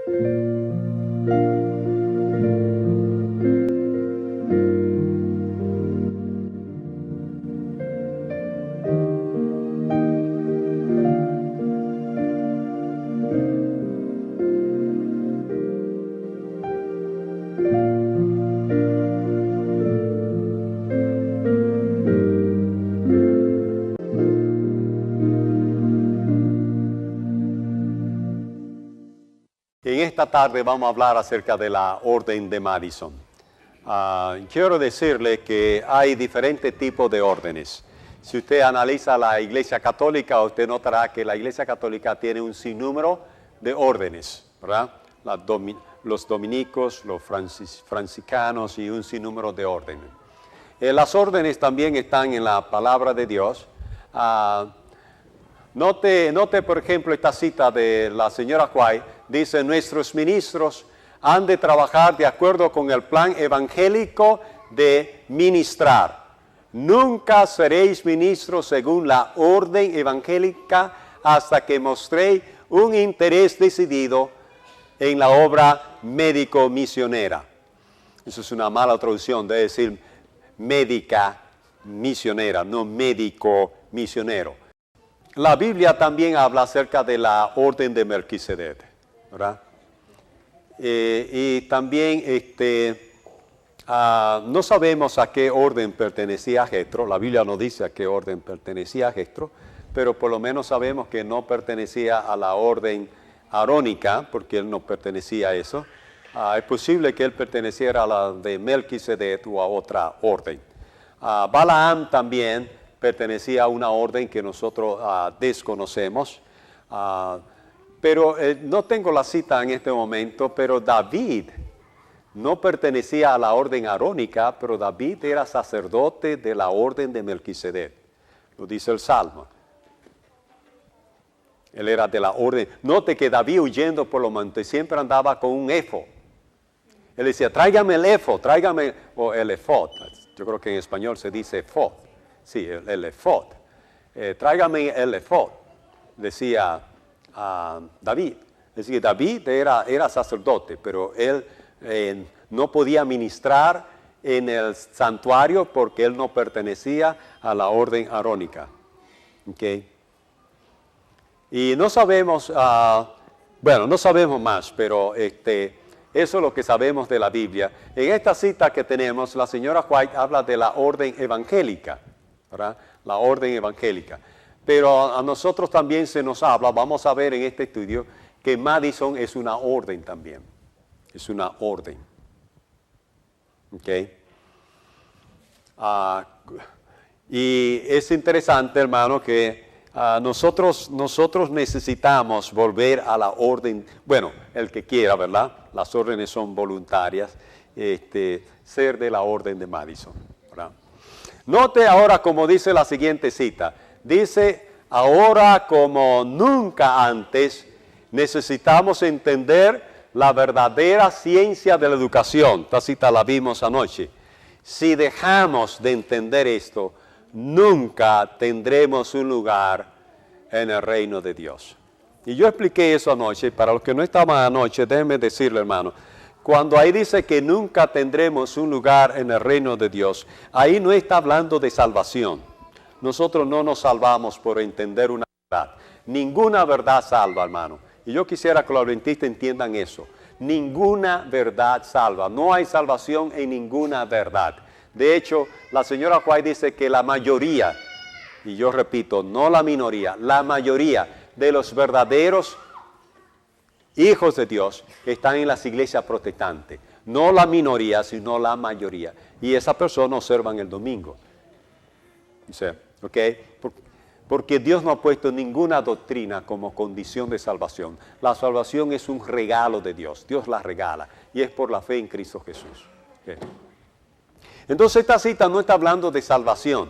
En esta tarde vamos a hablar acerca de la Orden de Madison. Quiero decirle que hay diferentes tipos de órdenes. Si usted analiza la Iglesia Católica, usted notará que la Iglesia Católica tiene un sinnúmero de órdenes, ¿verdad? Los dominicos, los franciscanos y un sinnúmero de órdenes. Las órdenes también están en la palabra de Dios. Note, por ejemplo, esta cita de la señora White. Dice, nuestros ministros han de trabajar de acuerdo con el plan evangélico de ministrar. Nunca seréis ministros según la orden evangélica hasta que mostréis un interés decidido en la obra médico-misionera. Eso es una mala traducción, debe decir médica misionera, no médico-misionero. La Biblia también habla acerca de la orden de Melquisedec, ¿verdad? Y también no sabemos a qué orden pertenecía Jethro. La Biblia no dice a qué orden pertenecía Jethro, pero por lo menos sabemos que no pertenecía a la orden arónica, porque él no pertenecía a eso. Es posible que él perteneciera a la de Melquisedec o a otra orden. Balaam también pertenecía a una orden que nosotros desconocemos. Pero no tengo la cita en este momento, pero David no pertenecía a la orden arónica, pero David era sacerdote de la orden de Melquisedec. Lo dice el Salmo. Él era de la orden. Note que David, huyendo por los montes, siempre andaba con un efod. Él decía, tráigame el efod, tráigame, o el efod. Yo creo que en español se dice efod. Sí, el efod. Tráigame el efod, decía David. Es decir, David era sacerdote, pero él no podía ministrar en el santuario porque él no pertenecía a la orden arónica. ¿Okay? Y no sabemos, no sabemos más, pero eso es lo que sabemos de la Biblia. En esta cita que tenemos, la señora White habla de la orden evangélica, ¿verdad? La orden evangélica. Pero a nosotros también se nos habla, vamos a ver en este estudio, que Madison es una orden también. Es una orden. ¿Ok? Y es interesante, hermano, que nosotros necesitamos volver a la orden, bueno, el que quiera, ¿verdad? Las órdenes son voluntarias, ser de la orden de Madison, ¿verdad? Note ahora como dice la siguiente cita. Dice, ahora como nunca antes, necesitamos entender la verdadera ciencia de la educación. Esta cita la vimos anoche. Si dejamos de entender esto, nunca tendremos un lugar en el reino de Dios. Y yo expliqué eso anoche. Para los que no estaban anoche, déjenme decirle, hermano, cuando ahí dice que nunca tendremos un lugar en el reino de Dios, ahí no está hablando de salvación. Nosotros no nos salvamos por entender una verdad. Ninguna verdad salva, hermano. Y yo quisiera que los adventistas entiendan eso. Ninguna verdad salva. No hay salvación en ninguna verdad. De hecho, la señora White dice que la mayoría, y yo repito, no la minoría, la mayoría de los verdaderos hijos de Dios están en las iglesias protestantes. No la minoría, sino la mayoría. Y esas personas observan el domingo. ¿Sí? ¿Okay? Porque Dios no ha puesto ninguna doctrina como condición de salvación. La salvación es un regalo de Dios. Dios la regala. Y es por la fe en Cristo Jesús. ¿Okay? Entonces esta cita no está hablando de salvación.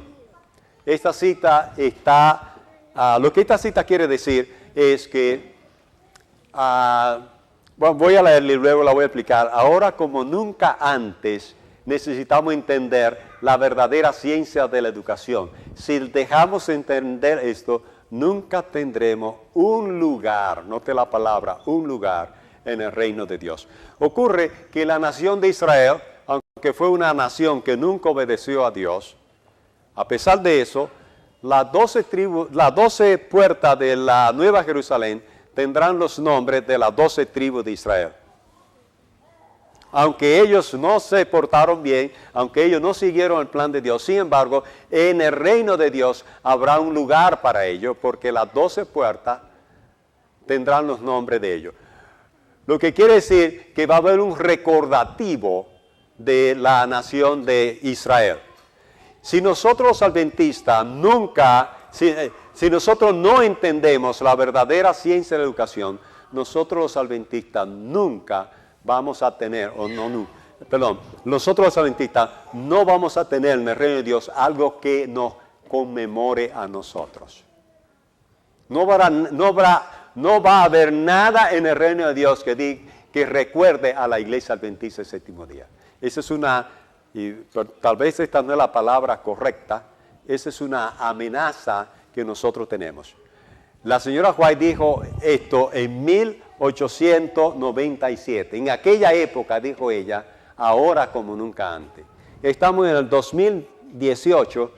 Esta cita está... lo que esta cita quiere decir es que... voy a leerla y luego la voy a explicar. Ahora como nunca antes necesitamos entender la verdadera ciencia de la educación. Si dejamos entender esto, nunca tendremos un lugar, note la palabra, un lugar en el reino de Dios. Ocurre que la nación de Israel, aunque fue una nación que nunca obedeció a Dios, a pesar de eso, las 12 puertas de la Nueva Jerusalén tendrán los nombres de las 12 tribus de Israel. Aunque ellos no se portaron bien, aunque ellos no siguieron el plan de Dios, sin embargo, en el reino de Dios habrá un lugar para ellos, porque las 12 puertas tendrán los nombres de ellos. Lo que quiere decir que va a haber un recordativo de la nación de Israel. Si nosotros los adventistas si nosotros no entendemos la verdadera ciencia de la educación, nosotros los adventistas nunca vamos a tener, nosotros los adventistas no vamos a tener en el reino de Dios algo que nos conmemore a nosotros. No va a haber nada en el reino de Dios que recuerde a la iglesia adventista del séptimo día. Esa es tal vez esta no es la palabra correcta, esa es una amenaza que nosotros tenemos. La señora White dijo esto en 1897. En aquella época, dijo ella, ahora como nunca antes. Estamos en el 2018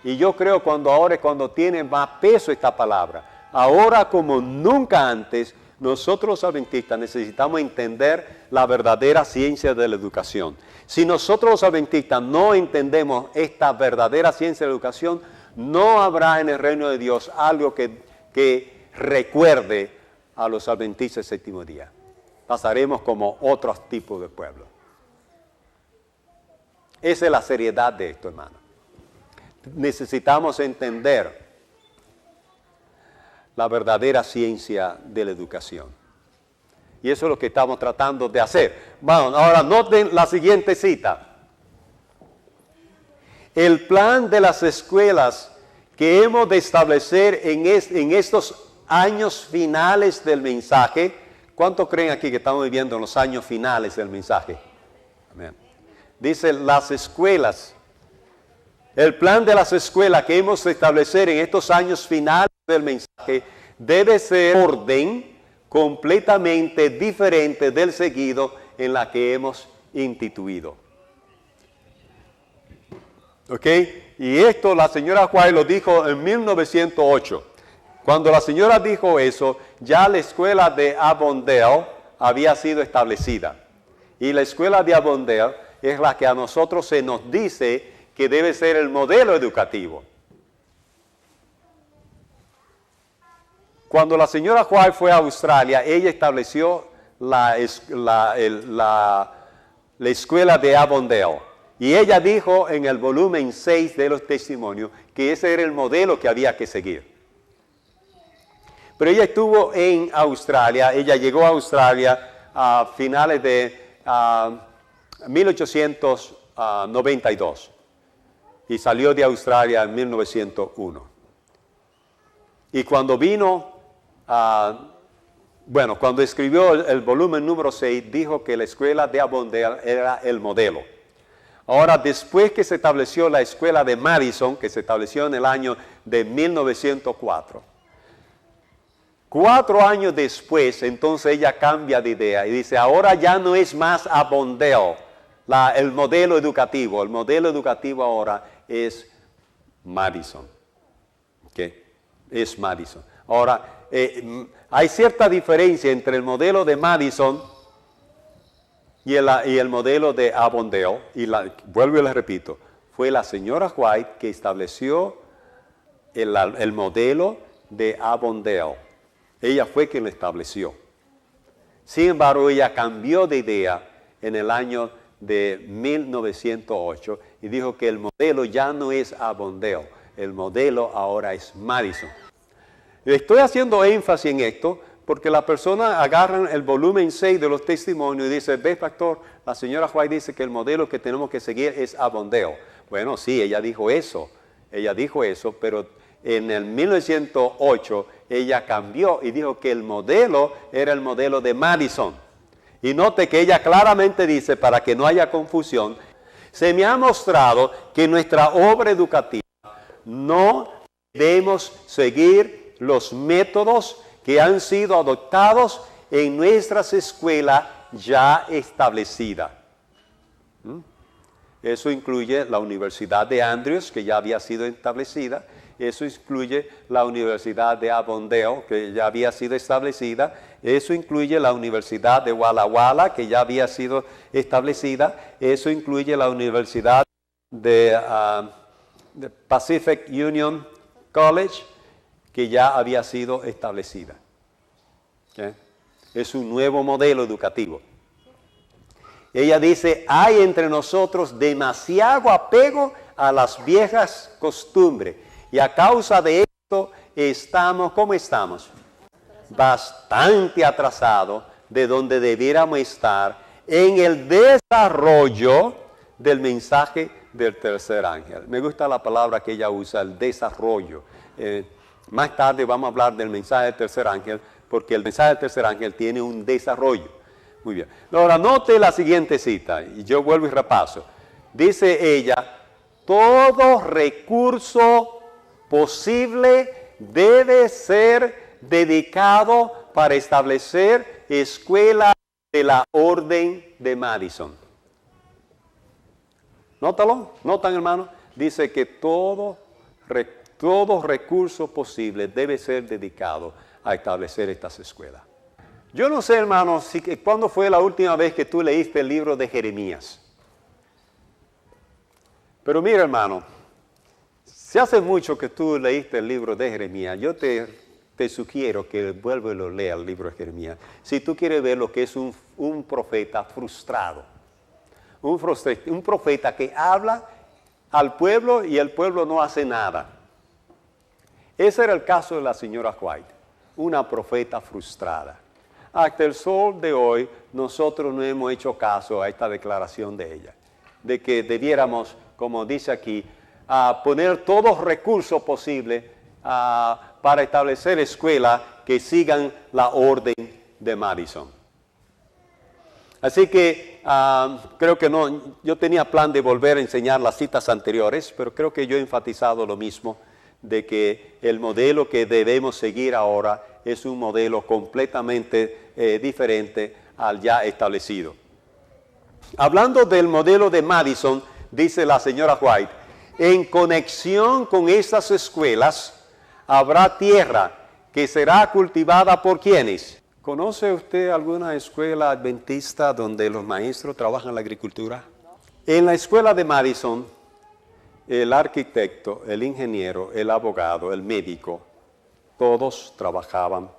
y yo creo cuando tiene más peso esta palabra. Ahora como nunca antes, nosotros los adventistas necesitamos entender la verdadera ciencia de la educación. Si nosotros los adventistas no entendemos esta verdadera ciencia de la educación, no habrá en el reino de Dios algo que recuerde a los adventistas del séptimo día. Pasaremos como otros tipos de pueblo. Esa es la seriedad de esto, hermano. Necesitamos entender la verdadera ciencia de la educación. Y eso es lo que estamos tratando de hacer. Bueno, ahora noten la siguiente cita. El plan de las escuelas que hemos de establecer en estos años finales del mensaje. ¿Cuántos creen aquí que estamos viviendo en los años finales del mensaje? Amén. Dice las escuelas. El plan de las escuelas que hemos de establecer en estos años finales del mensaje debe ser orden completamente diferente del seguido en la que hemos instituido. ¿Ok? Y esto la señora White lo dijo en 1908. Cuando la señora dijo eso, ya la escuela de Avondale había sido establecida. Y la escuela de Avondale es la que a nosotros se nos dice que debe ser el modelo educativo. Cuando la señora White fue a Australia, ella estableció la escuela de Avondale. Y ella dijo en el volumen 6 de los testimonios que ese era el modelo que había que seguir. Pero ella estuvo en Australia, ella llegó a Australia a finales de 1892 y salió de Australia en 1901. Y cuando cuando escribió el volumen número 6, dijo que la escuela de Avondale era el modelo. Ahora, después que se estableció la escuela de Madison, que se estableció en el año de 1904, 4 años después, entonces ella cambia de idea y dice, ahora ya no es más Avondale el modelo educativo. El modelo educativo ahora es Madison. ¿Qué? Es Madison. Ahora, hay cierta diferencia entre el modelo de Madison y el modelo de Avondale. Vuelvo y les repito, fue la señora White que estableció el modelo de Avondale. Ella fue quien lo estableció. Sin embargo, ella cambió de idea en el año de 1908 y dijo que el modelo ya no es Avondale, el modelo ahora es Madison. Estoy haciendo énfasis en esto porque las personas agarran el volumen 6 de los testimonios y dicen, ¿ves, pastor? La señora White dice que el modelo que tenemos que seguir es Avondale. Bueno, sí, ella dijo eso, pero en el 1908 ella cambió y dijo que el modelo era el modelo de Madison. Y note que ella claramente dice, para que no haya confusión, se me ha mostrado que nuestra obra educativa no debemos seguir los métodos que han sido adoptados en nuestras escuelas ya establecidas. Eso incluye la Universidad de Andrews, que ya había sido establecida. Eso incluye la Universidad de Avondale, que ya había sido establecida. Eso incluye la Universidad de Walla Walla, que ya había sido establecida. Eso incluye la Universidad de Pacific Union College, que ya había sido establecida. ¿Okay? Es un nuevo modelo educativo. Ella dice, hay entre nosotros demasiado apego a las viejas costumbres. Y a causa de esto estamos, ¿cómo estamos? Bastante atrasados de donde debiéramos estar en el desarrollo del mensaje del tercer ángel. Me gusta la palabra que ella usa, el desarrollo. Más tarde vamos a hablar del mensaje del tercer ángel, porque el mensaje del tercer ángel tiene un desarrollo. Muy bien. Ahora, note la siguiente cita, y yo vuelvo y repaso. Dice ella, todo recurso posible debe ser dedicado para establecer escuelas de la Orden de Madison. Nótalo, notan hermano, dice que todo recurso posible debe ser dedicado a establecer estas escuelas. Yo no sé, hermano, ¿cuándo fue la última vez que tú leíste el libro de Jeremías? Pero mira, hermano, si hace mucho que tú leíste el libro de Jeremías, yo te sugiero que vuelva y lo lea el libro de Jeremías. Si tú quieres ver lo que es un profeta frustrado. Un profeta que habla al pueblo y el pueblo no hace nada. Ese era el caso de la señora White, una profeta frustrada. Hasta el sol de hoy, nosotros no hemos hecho caso a esta declaración de ella, de que debiéramos, como dice aquí, poner todos recursos posibles para establecer escuelas que sigan la orden de Madison. Así que creo que no, yo tenía plan de volver a enseñar las citas anteriores, pero creo que yo he enfatizado lo mismo, de que el modelo que debemos seguir ahora es un modelo completamente diferente al ya establecido. Hablando del modelo de Madison, dice la señora White, en conexión con estas escuelas habrá tierra que será cultivada por ¿quiénes? ¿Conoce usted alguna escuela adventista donde los maestros trabajan la agricultura? En la escuela de Madison, el arquitecto, el ingeniero, el abogado, el médico, todos trabajaban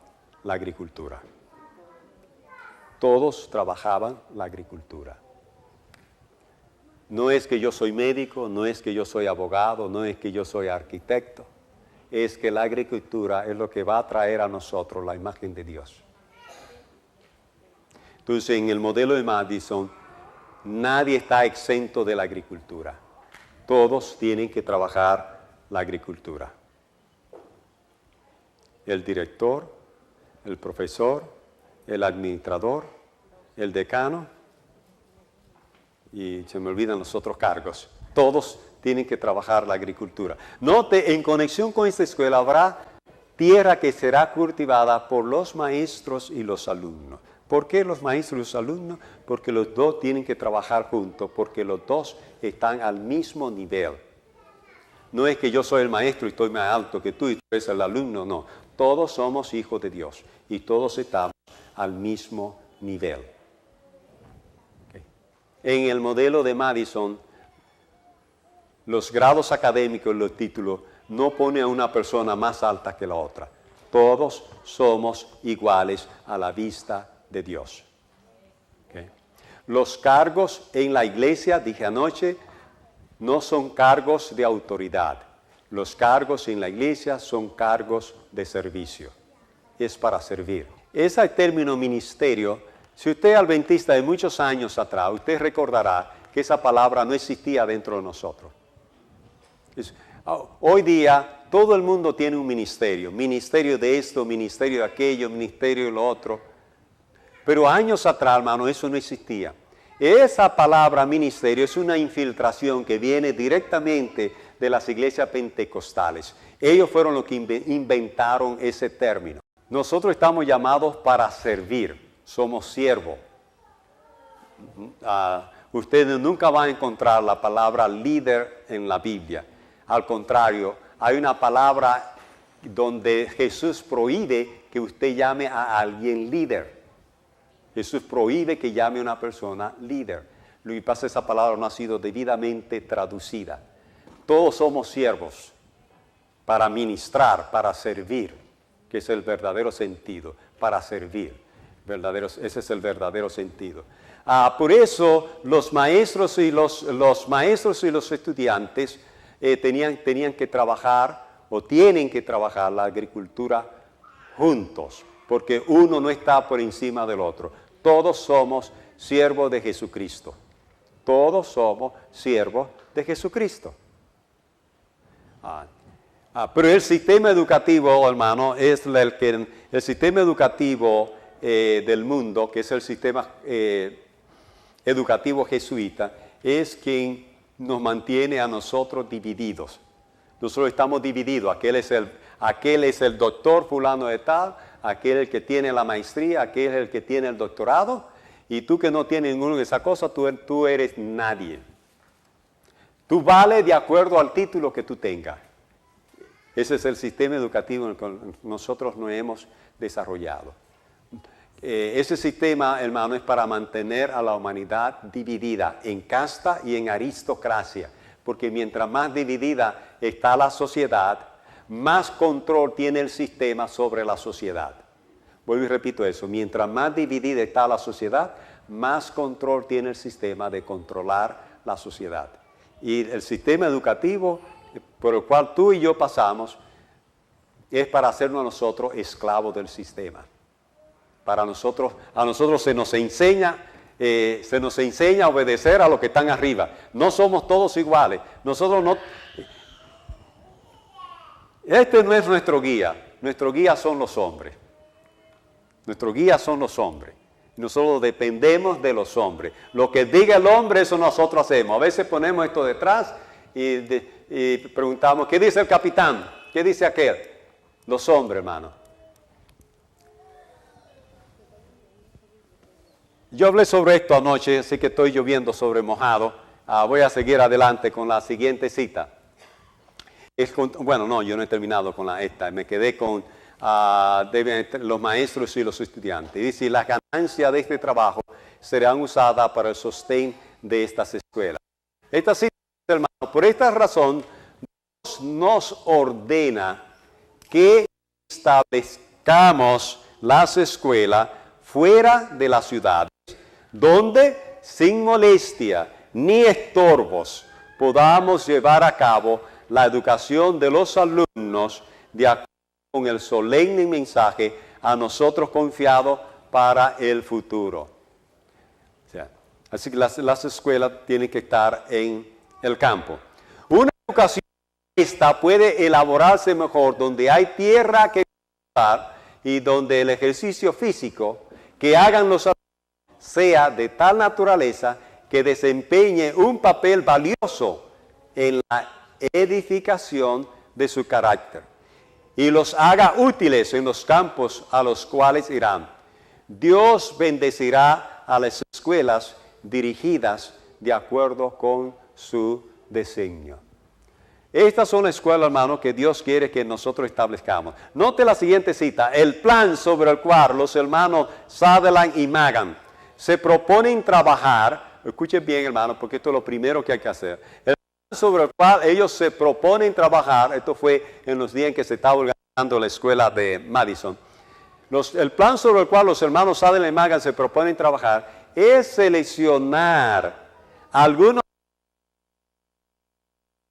la agricultura. Todos trabajaban la agricultura. No es que yo soy médico, no es que yo soy abogado, no es que yo soy arquitecto. Es que la agricultura es lo que va a traer a nosotros la imagen de Dios. Entonces, en el modelo de Madison, nadie está exento de la agricultura. Todos tienen que trabajar la agricultura. El director, el profesor, el administrador, el decano, y se me olvidan los otros cargos. Todos tienen que trabajar la agricultura. Note, en conexión con esta escuela habrá tierra que será cultivada por los maestros y los alumnos. ¿Por qué los maestros y los alumnos? Porque los dos tienen que trabajar juntos, porque los dos están al mismo nivel. No es que yo soy el maestro y estoy más alto que tú y tú eres el alumno, no. Todos somos hijos de Dios y todos estamos al mismo nivel. Okay. En el modelo de Madison, los grados académicos y los títulos no ponen a una persona más alta que la otra. Todos somos iguales a la vista de Dios. Okay. Los cargos en la iglesia, dije anoche, no son cargos de autoridad. Los cargos en la iglesia son cargos de servicio. Es para servir. Ese término ministerio, si usted es adventista de muchos años atrás, usted recordará que esa palabra no existía dentro de nosotros. Hoy día todo el mundo tiene un ministerio. Ministerio de esto, ministerio de aquello, ministerio de lo otro. Pero años atrás, hermano, eso no existía. Esa palabra ministerio es una infiltración que viene directamente de las iglesias pentecostales. Ellos fueron los que inventaron ese término. Nosotros estamos llamados para servir, somos siervos. Ustedes nunca van a encontrar la palabra líder en la Biblia. Al contrario, hay una palabra donde Jesús prohíbe que usted llame a alguien líder. Jesús prohíbe que llame a una persona líder. Lo que pasa es que esa palabra no ha sido debidamente traducida. Todos somos siervos para ministrar, para servir, que es el verdadero sentido, para servir. Ese es el verdadero sentido. Por eso los maestros y los estudiantes tenían que trabajar o tienen que trabajar la agricultura juntos, porque uno no está por encima del otro. Todos somos siervos de Jesucristo. Todos somos siervos de Jesucristo. Pero el sistema educativo, hermano, es el sistema educativo del mundo, que es el sistema educativo jesuita, es quien nos mantiene a nosotros divididos. Nosotros estamos divididos. Aquel es el doctor fulano de tal, aquel el que tiene la maestría, aquel es el que tiene el doctorado, y tú que no tienes ninguna de esas cosas, tú eres nadie. Tú vales de acuerdo al título que tú tengas. Ese es el sistema educativo en el que nosotros nos hemos desarrollado. Ese sistema, hermano, es para mantener a la humanidad dividida en casta y en aristocracia, porque mientras más dividida está la sociedad, más control tiene el sistema sobre la sociedad. Vuelvo y repito eso, mientras más dividida está la sociedad, más control tiene el sistema de controlar la sociedad. Y el sistema educativo por el cual tú y yo pasamos es para hacernos a nosotros esclavos del sistema. A nosotros se nos enseña a obedecer a los que están arriba. No somos todos iguales. Este no es nuestro guía. Nuestro guía son los hombres. Nuestro guía son los hombres. Nosotros dependemos de los hombres. Lo que diga el hombre, eso nosotros hacemos. A veces ponemos esto detrás y preguntamos, ¿qué dice el capitán? ¿Qué dice aquel? Los hombres, hermano. Yo hablé sobre esto anoche, así que estoy lloviendo sobre mojado. Voy a seguir adelante con la siguiente cita. Yo no he terminado con esta. Me quedé con los maestros y los estudiantes. Dice, las ganancias de este trabajo serán usadas para el sostén de estas escuelas. Esta cita, hermano, por esta razón, Dios nos ordena que establezcamos las escuelas fuera de las ciudades, donde sin molestia ni estorbos podamos llevar a cabo la educación de los alumnos de acuerdo con el solemne mensaje a nosotros confiado para el futuro. Así que las escuelas tienen que estar en el campo. Una educación esta puede elaborarse mejor donde hay tierra que cultivar y donde el ejercicio físico que hagan los alumnos sea de tal naturaleza que desempeñe un papel valioso en la edificación de su carácter y los haga útiles en los campos a los cuales irán. Dios bendecirá a las escuelas dirigidas de acuerdo con su designio. Estas son las escuelas, hermanos, que Dios quiere que nosotros establezcamos. Note la siguiente cita. El plan sobre el cual los hermanos Sutherland y Magan se proponen trabajar, escuchen bien, hermanos, porque esto es lo primero que hay que hacer. El plan sobre el cual ellos se proponen trabajar, esto fue en los días en que se estaba organizando la escuela de Madison. El plan sobre el cual los hermanos Sutherland y Magan se proponen trabajar es seleccionar algunos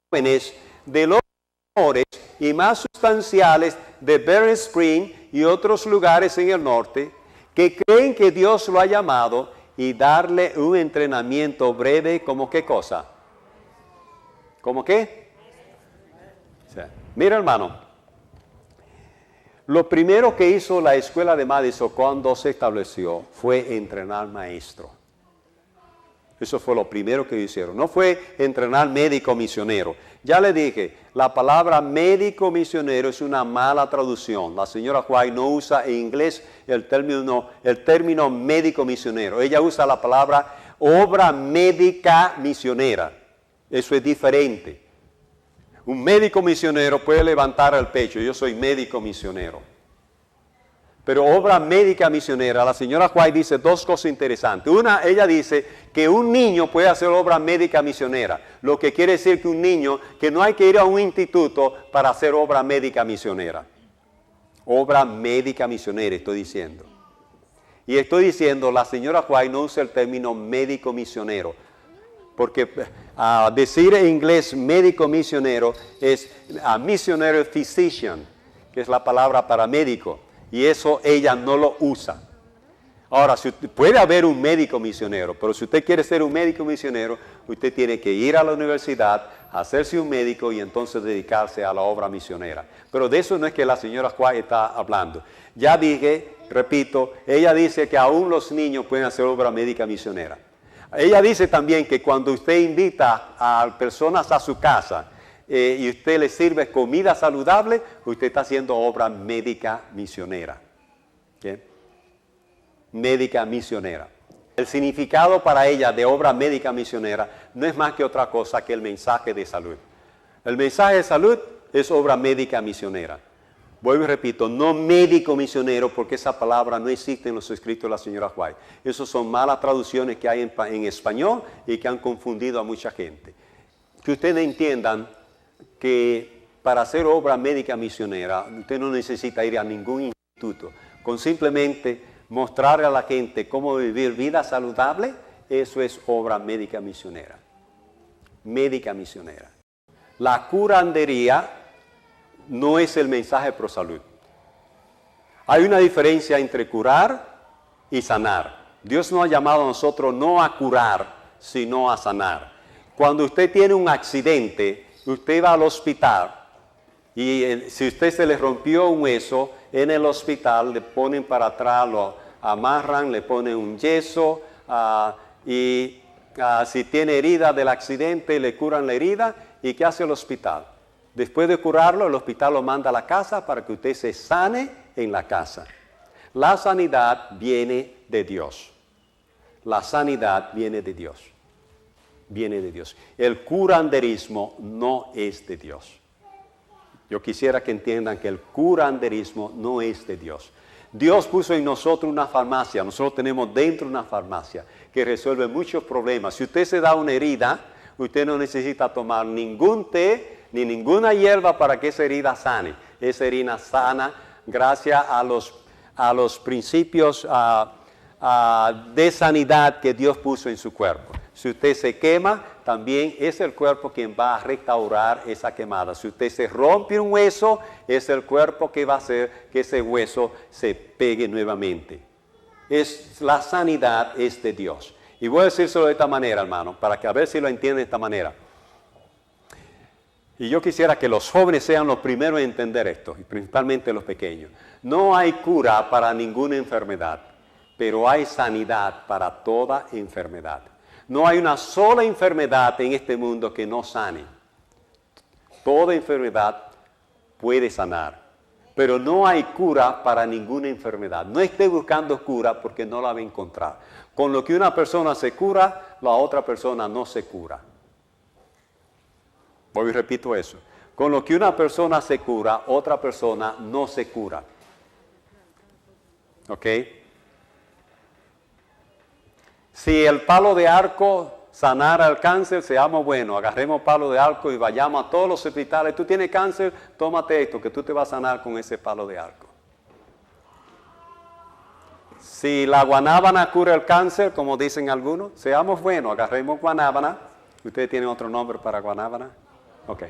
jóvenes de los mejores y más sustanciales de Bering Spring y otros lugares en el norte que creen que Dios lo ha llamado y darle un entrenamiento breve como qué cosa. ¿Cómo qué? O sea, mira, hermano, lo primero que hizo la escuela de Madison cuando se estableció fue entrenar maestros. Eso fue lo primero que hicieron. No fue entrenar médico misionero. Ya le dije, la palabra médico misionero es una mala traducción. La señora White no usa en inglés el término médico misionero. Ella usa la palabra obra médica misionera. Eso es diferente. Un médico misionero puede levantar el pecho. Yo soy médico misionero. Pero obra médica misionera, la señora White dice dos cosas interesantes. Una, ella dice que un niño puede hacer obra médica misionera. Lo que quiere decir que un niño, que no hay que ir a un instituto para hacer obra médica misionera. Obra médica misionera, estoy diciendo. Y estoy diciendo, la señora White no usa el término médico misionero. Porque decir en inglés médico misionero es missionary physician, que es la palabra para médico. Y eso ella no lo usa. Ahora, puede haber un médico misionero, pero si usted quiere ser un médico misionero, usted tiene que ir a la universidad, hacerse un médico y entonces dedicarse a la obra misionera. Pero de eso no es que la señora White está hablando. Ya dije, repito, ella dice que aún los niños pueden hacer obra médica misionera. Ella dice también que cuando usted invita a personas a su casa, y usted le sirve comida saludable, usted está haciendo obra médica misionera. ¿Okay? Médica misionera. El significado para ella de obra médica misionera no es más que otra cosa que el mensaje de salud. El mensaje de salud es obra médica misionera. Vuelvo y repito, no médico misionero, porque esa palabra no existe en los escritos de la señora White. Esas son malas traducciones que hay en español y que han confundido a mucha gente. Que ustedes entiendan que para hacer obra médica misionera usted no necesita ir a ningún instituto. Con simplemente mostrar a la gente cómo vivir vida saludable, eso es obra médica misionera. Médica misionera. La curandería no es el mensaje pro salud. Hay una diferencia entre curar y sanar. Dios nos ha llamado a nosotros no a curar, sino a sanar. Cuando usted tiene un accidente, usted va al hospital y si usted se le rompió un hueso, en el hospital le ponen para atrás, lo amarran, le ponen un yeso y si tiene herida del accidente le curan la herida. ¿Y qué hace el hospital? Después de curarlo, el hospital lo manda a la casa para que usted se sane en la casa. La sanidad viene de Dios. La sanidad viene de Dios. Viene de Dios. El curanderismo no es de Dios. Yo quisiera que entiendan que el curanderismo no es de Dios. Dios puso en nosotros una farmacia. Nosotros tenemos dentro una farmacia que resuelve muchos problemas. Si usted se da una herida, usted no necesita tomar ningún té ni ninguna hierba para que esa herida sane. Esa herida sana gracias a los principios de sanidad que Dios puso en su cuerpo. Si usted se quema, también es el cuerpo quien va a restaurar esa quemada. Si usted se rompe un hueso, es el cuerpo que va a hacer que ese hueso se pegue nuevamente. La sanidad es de Dios. Y voy a decírselo de esta manera, hermano, para que a ver si lo entienden de esta manera. Y yo quisiera que los jóvenes sean los primeros en entender esto, y principalmente los pequeños. No hay cura para ninguna enfermedad, pero hay sanidad para toda enfermedad. No hay una sola enfermedad en este mundo que no sane. Toda enfermedad puede sanar, pero no hay cura para ninguna enfermedad. No esté buscando cura porque no la va a encontrar. Con lo que una persona se cura, la otra persona no se cura. Hoy repito eso. Con lo que una persona se cura, otra persona no se cura. ¿Ok? Si el palo de arco sanara el cáncer, seamos buenos, agarremos palo de arco y vayamos a todos los hospitales. Tú tienes cáncer, tómate esto, que tú te vas a sanar con ese palo de arco. Si la guanábana cura el cáncer, como dicen algunos, seamos buenos, agarremos guanábana. ¿Ustedes tienen otro nombre para guanábana? Ok.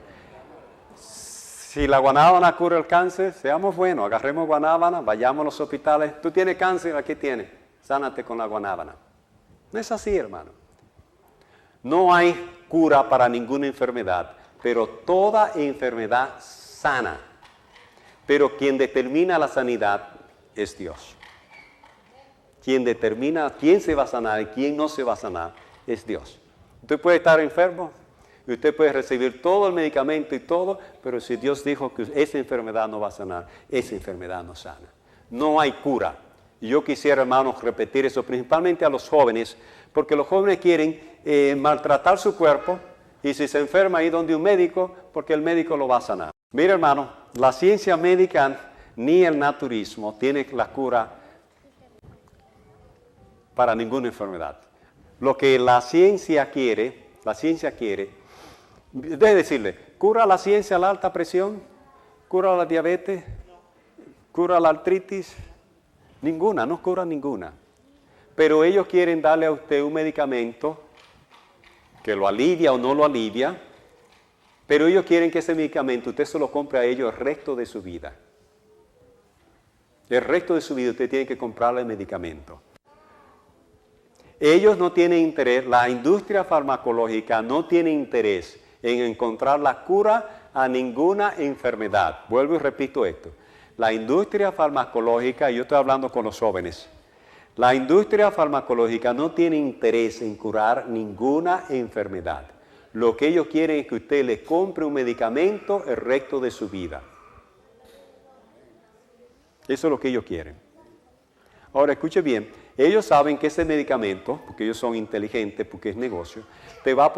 Si la guanábana cura el cáncer, seamos buenos, agarremos guanábana, vayamos a los hospitales. Tú tienes cáncer, aquí tienes, sánate con la guanábana. No es así, hermano. No hay cura para ninguna enfermedad, pero toda enfermedad sana. Pero quien determina la sanidad es Dios. Quien determina quién se va a sanar y quién no se va a sanar es Dios. Usted puede estar enfermo y usted puede recibir todo el medicamento y todo, pero si Dios dijo que esa enfermedad no va a sanar, esa enfermedad no sana. No hay cura. Y yo quisiera, hermanos, repetir eso principalmente a los jóvenes, porque los jóvenes quieren maltratar su cuerpo y si se enferma ir donde un médico, porque el médico lo va a sanar. Mira, hermano, la ciencia médica ni el naturismo tiene la cura para ninguna enfermedad. Lo que la ciencia quiere, déjeme decirle, ¿cura la ciencia la alta presión? ¿Cura la diabetes? ¿Cura la artritis? Ninguna, no cura ninguna. Pero ellos quieren darle a usted un medicamento que lo alivia o no lo alivia, pero ellos quieren que ese medicamento usted se lo compre a ellos el resto de su vida. El resto de su vida usted tiene que comprarle el medicamento. Ellos no tienen interés, la industria farmacológica no tiene interés en encontrar la cura a ninguna enfermedad. Vuelvo y repito esto. La industria farmacológica, yo estoy hablando con los jóvenes, la industria farmacológica no tiene interés en curar ninguna enfermedad. Lo que ellos quieren es que usted le compre un medicamento el resto de su vida. Eso es lo que ellos quieren. Ahora, escuche bien, ellos saben que ese medicamento, porque ellos son inteligentes, porque es negocio, te va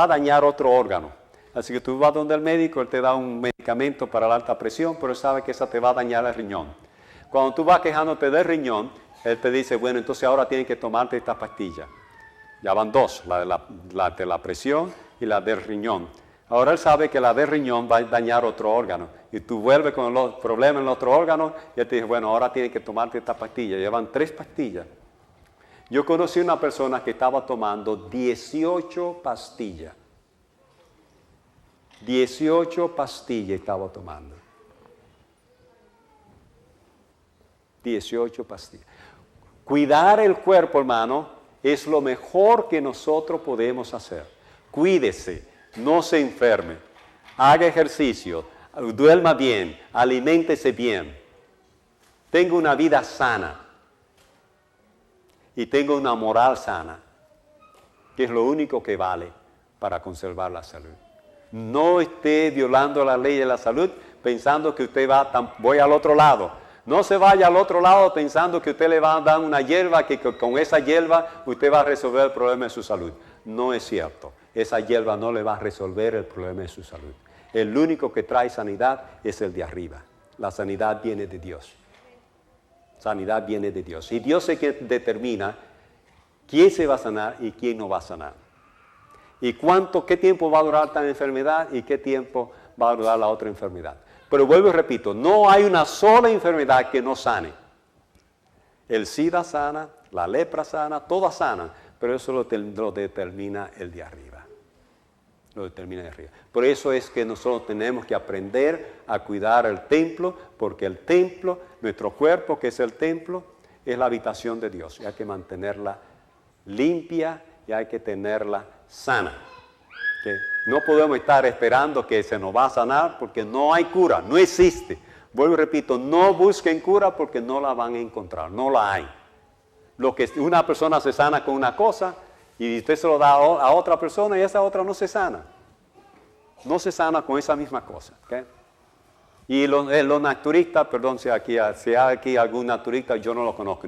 a dañar otro órgano. Así que tú vas donde el médico, él te da un medicamento para la alta presión, pero él sabe que esa te va a dañar el riñón. Cuando tú vas quejándote del riñón, él te dice, bueno, entonces ahora tienes que tomarte esta pastilla. Ya van dos, la de la presión y la del riñón. Ahora él sabe que la del riñón va a dañar otro órgano. Y tú vuelves con los problemas en el otro órgano y él te dice, bueno, ahora tienes que tomarte esta pastilla. Llevan 3 pastillas. Yo conocí una persona que estaba tomando 18 pastillas. 18 pastillas estaba tomando. 18 pastillas. Cuidar el cuerpo, hermano, es lo mejor que nosotros podemos hacer. Cuídese, no se enferme, haga ejercicio, duerma bien, aliméntese bien, tenga una vida sana y tenga una moral sana, que es lo único que vale para conservar la salud. No esté violando la ley de la salud pensando que usted voy al otro lado. No se vaya al otro lado pensando que usted le va a dar una hierba, que con esa hierba usted va a resolver el problema de su salud. No es cierto. Esa hierba no le va a resolver el problema de su salud. El único que trae sanidad es el de arriba. La sanidad viene de Dios. Sanidad viene de Dios. Y Dios es quien determina quién se va a sanar y quién no va a sanar. Y qué tiempo va a durar esta enfermedad y qué tiempo va a durar la otra enfermedad. Pero vuelvo y repito, no hay una sola enfermedad que no sane. El SIDA sana, la lepra sana, todas sanan, pero eso lo determina el de arriba. Lo determina el de arriba. Por eso es que nosotros tenemos que aprender a cuidar el templo, porque el templo, nuestro cuerpo que es el templo, es la habitación de Dios. Y hay que mantenerla limpia y hay que tenerla sana. ¿Okay? No podemos estar esperando que se nos va a sanar porque no hay cura, no existe. Vuelvo y repito, no busquen cura porque no la van a encontrar, no la hay. Lo que una persona se sana con una cosa y usted se lo da a otra persona y esa otra no se sana. No se sana con esa misma cosa. ¿Okay? Y los naturistas, perdón si hay aquí algún naturista, yo no lo conozco,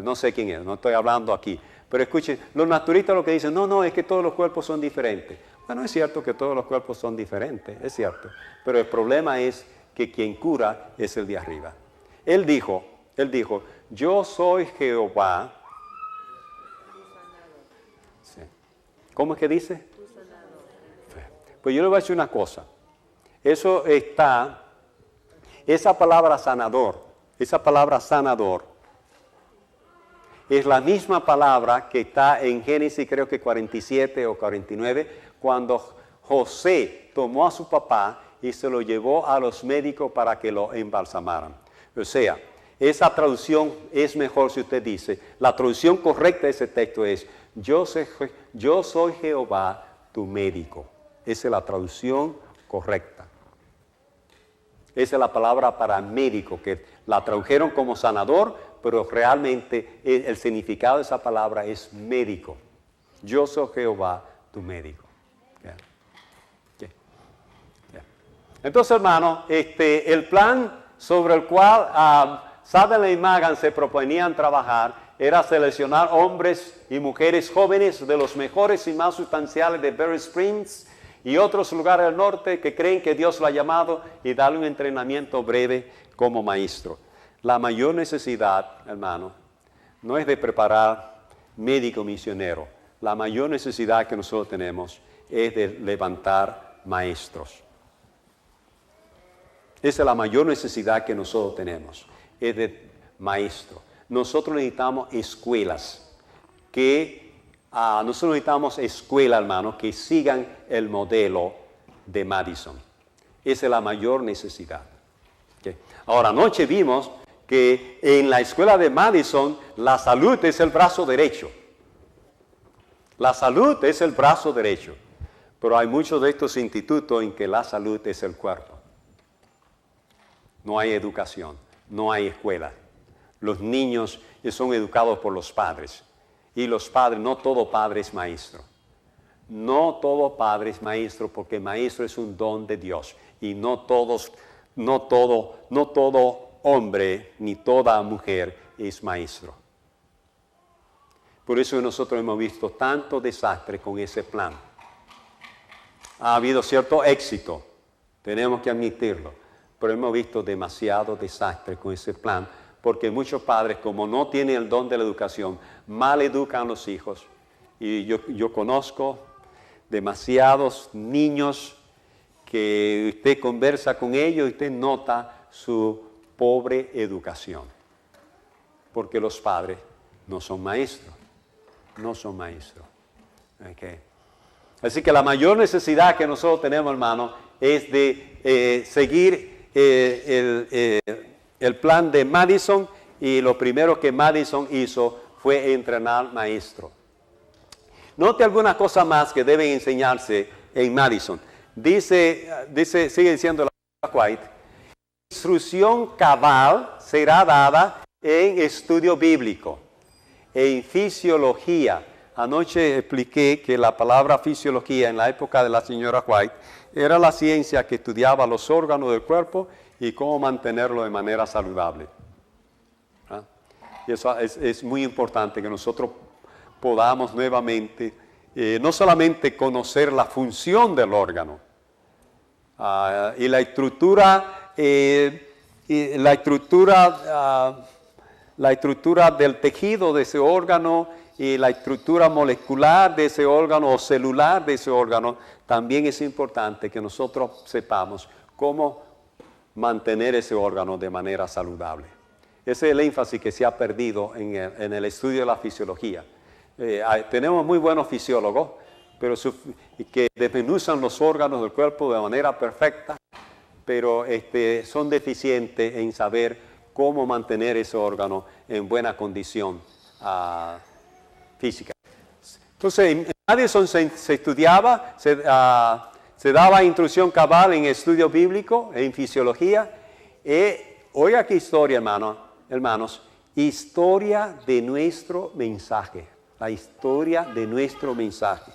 no sé quién es, no estoy hablando aquí. Pero escuchen, los naturistas lo que dicen, no, es que todos los cuerpos son diferentes. Bueno, es cierto que todos los cuerpos son diferentes, es cierto. Pero el problema es que quien cura es el de arriba. Él dijo, yo soy Jehová. Sí. ¿Cómo es que dice? Pues yo le voy a decir una cosa. Esa palabra sanador, es la misma palabra que está en Génesis, creo que 47 o 49, cuando José tomó a su papá y se lo llevó a los médicos para que lo embalsamaran. O sea, esa traducción es mejor si usted dice, la traducción correcta de ese texto es, yo soy Jehová tu médico. Esa es la traducción correcta. Esa es la palabra para médico, que la tradujeron como sanador, pero realmente el significado de esa palabra es médico. Yo soy Jehová, tu médico. Yeah. Yeah. Yeah. Entonces, hermano, el plan sobre el cual Sutherland y Magan se proponían trabajar era seleccionar hombres y mujeres jóvenes de los mejores y más sustanciales de Berry Springs y otros lugares del norte que creen que Dios lo ha llamado y darle un entrenamiento breve como maestro. La mayor necesidad, hermano, no es de preparar médico misionero. La mayor necesidad que nosotros tenemos es de levantar maestros. Esa es la mayor necesidad que nosotros tenemos, es de maestros. Nosotros necesitamos escuelas nosotros necesitamos escuelas, hermano, que sigan el modelo de Madison. Esa es la mayor necesidad. Okay. Ahora, anoche vimos que en la escuela de Madison la salud es el brazo derecho. La salud es el brazo derecho. Pero hay muchos de estos institutos en que la salud es el cuerpo. No hay educación, no hay escuela. Los niños son educados por los padres. Y los padres, no todo padre es maestro. No todo padre es maestro porque maestro es un don de Dios. Y no todo hombre ni toda mujer es maestro. Por eso nosotros hemos visto tanto desastre con ese plan. Ha habido cierto éxito, tenemos que admitirlo, pero hemos visto demasiado desastre con ese plan, porque muchos padres, como no tienen el don de la educación, mal educan a los hijos. Y yo conozco demasiados niños que usted conversa con ellos y usted nota su pobre educación, porque los padres no son maestros. No son maestros. Okay. Así que la mayor necesidad que nosotros tenemos, hermano, es de seguir el plan de Madison, y lo primero que Madison hizo fue entrenar maestros. Note algunas cosas más que deben enseñarse en Madison. Sigue diciendo la White, instrucción cabal será dada en estudio bíblico. En fisiología. Anoche expliqué que la palabra fisiología en la época de la señora White era la ciencia que estudiaba los órganos del cuerpo y cómo mantenerlo de manera saludable. ¿Ah? Y eso es muy importante que nosotros podamos nuevamente no solamente conocer la función del órgano y la estructura del tejido de ese órgano y la estructura molecular de ese órgano o celular de ese órgano, también es importante que nosotros sepamos cómo mantener ese órgano de manera saludable. Ese es el énfasis que se ha perdido en el estudio de la fisiología. Tenemos muy buenos fisiólogos, pero que desmenuzan los órganos del cuerpo de manera perfecta, pero son deficientes en saber cómo mantener ese órgano en buena condición física. Entonces, en Madison se estudiaba, se daba instrucción cabal en estudio bíblico, en fisiología. Oiga qué historia, hermanos, historia de nuestro mensaje, la historia de nuestro mensaje.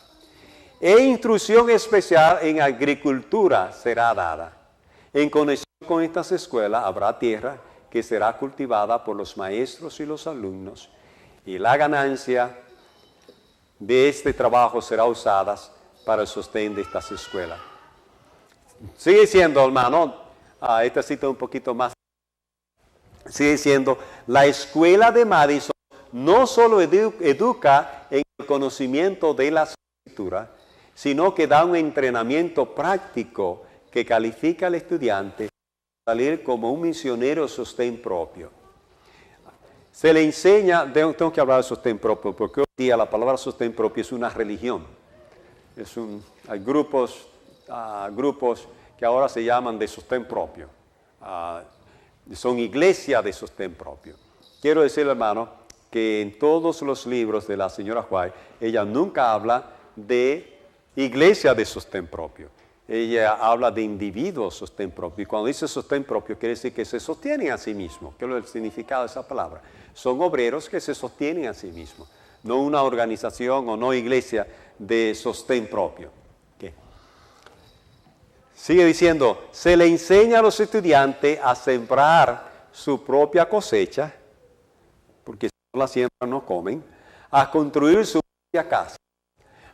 Instrucción especial en agricultura será dada. En conexión con estas escuelas habrá tierra que será cultivada por los maestros y los alumnos, y la ganancia de este trabajo será usada para el sostén de estas escuelas. Sigue siendo, hermano, esta cita un poquito más. Sigue siendo, la escuela de Madison no solo educa en el conocimiento de la escritura, sino que da un entrenamiento práctico que califica al estudiante a salir como un misionero sostén propio. Se le enseña, tengo que hablar de sostén propio, porque hoy día la palabra sostén propio es una religión. Hay grupos que ahora se llaman de sostén propio. Son iglesias de sostén propio. Quiero decir, hermano, que en todos los libros de la señora White, ella nunca habla de iglesia de sostén propio. Ella habla de individuos sostén propio. Y cuando dice sostén propio, quiere decir que se sostienen a sí mismos. ¿Qué es el significado de esa palabra? Son obreros que se sostienen a sí mismos. no una organización o no iglesia de sostén propio. Okay. Sigue diciendo, se le enseña a los estudiantes a sembrar su propia cosecha, porque si no la siembran no comen, a construir su propia casa.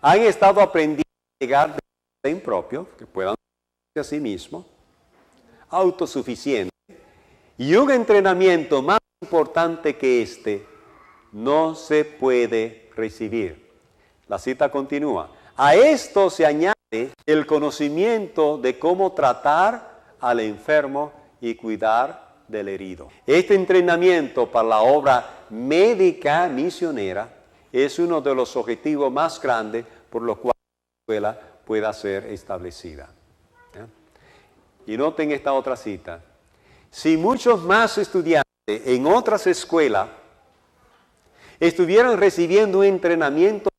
Han estado aprendiendo a llegar de sostén propio, que puedan ser a sí mismos, autosuficientes, y un entrenamiento más importante que este no se puede recibir. La cita continúa. A esto se añade el conocimiento de cómo tratar al enfermo y cuidar del herido. Este entrenamiento para la obra médica misionera es uno de los objetivos más grandes por los cuales la escuela pueda ser establecida. Y noten esta otra cita. Si muchos más estudiantes en otras escuelas estuvieran recibiendo un entrenamiento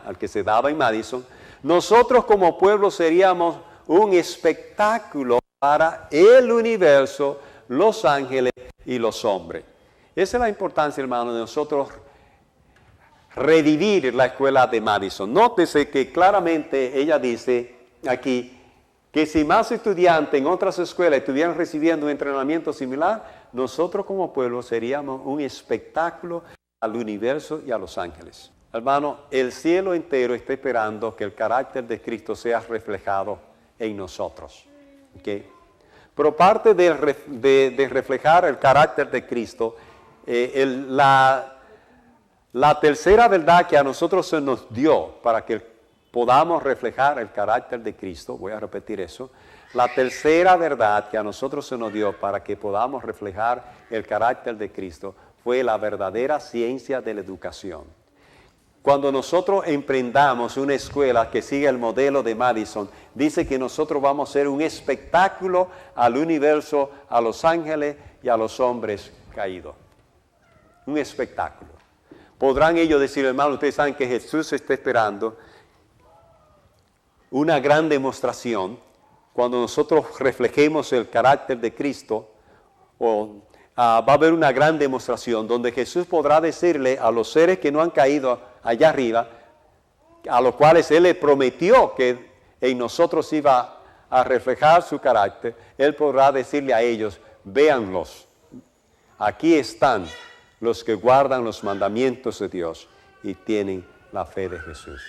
al que se daba en Madison, nosotros como pueblo seríamos un espectáculo para el universo, los ángeles y los hombres. Esa es la importancia, hermano, de nosotros revivir la escuela de Madison. Nótese que claramente ella dice aquí que si más estudiantes en otras escuelas estuvieran recibiendo un entrenamiento similar, nosotros como pueblo seríamos un espectáculo al universo y a los ángeles. Hermano, el cielo entero está esperando que el carácter de Cristo sea reflejado en nosotros. ¿Okay? Pero parte de reflejar el carácter de Cristo, la tercera verdad que a nosotros se nos dio para que podamos reflejar el carácter de Cristo, voy a repetir eso, la tercera verdad que a nosotros se nos dio para que podamos reflejar el carácter de Cristo fue la verdadera ciencia de la educación. Cuando nosotros emprendamos una escuela que siga el modelo de Madison, dice que nosotros vamos a ser un espectáculo al universo, a los ángeles y a los hombres caídos. Un espectáculo. Podrán ellos decir, hermano, ustedes saben que Jesús está esperando una gran demostración cuando nosotros reflejemos el carácter de Cristo, va a haber una gran demostración donde Jesús podrá decirle a los seres que no han caído allá arriba, a los cuales Él les prometió que en nosotros iba a reflejar su carácter, Él podrá decirle a ellos, véanlos, aquí están los que guardan los mandamientos de Dios y tienen la fe de Jesús.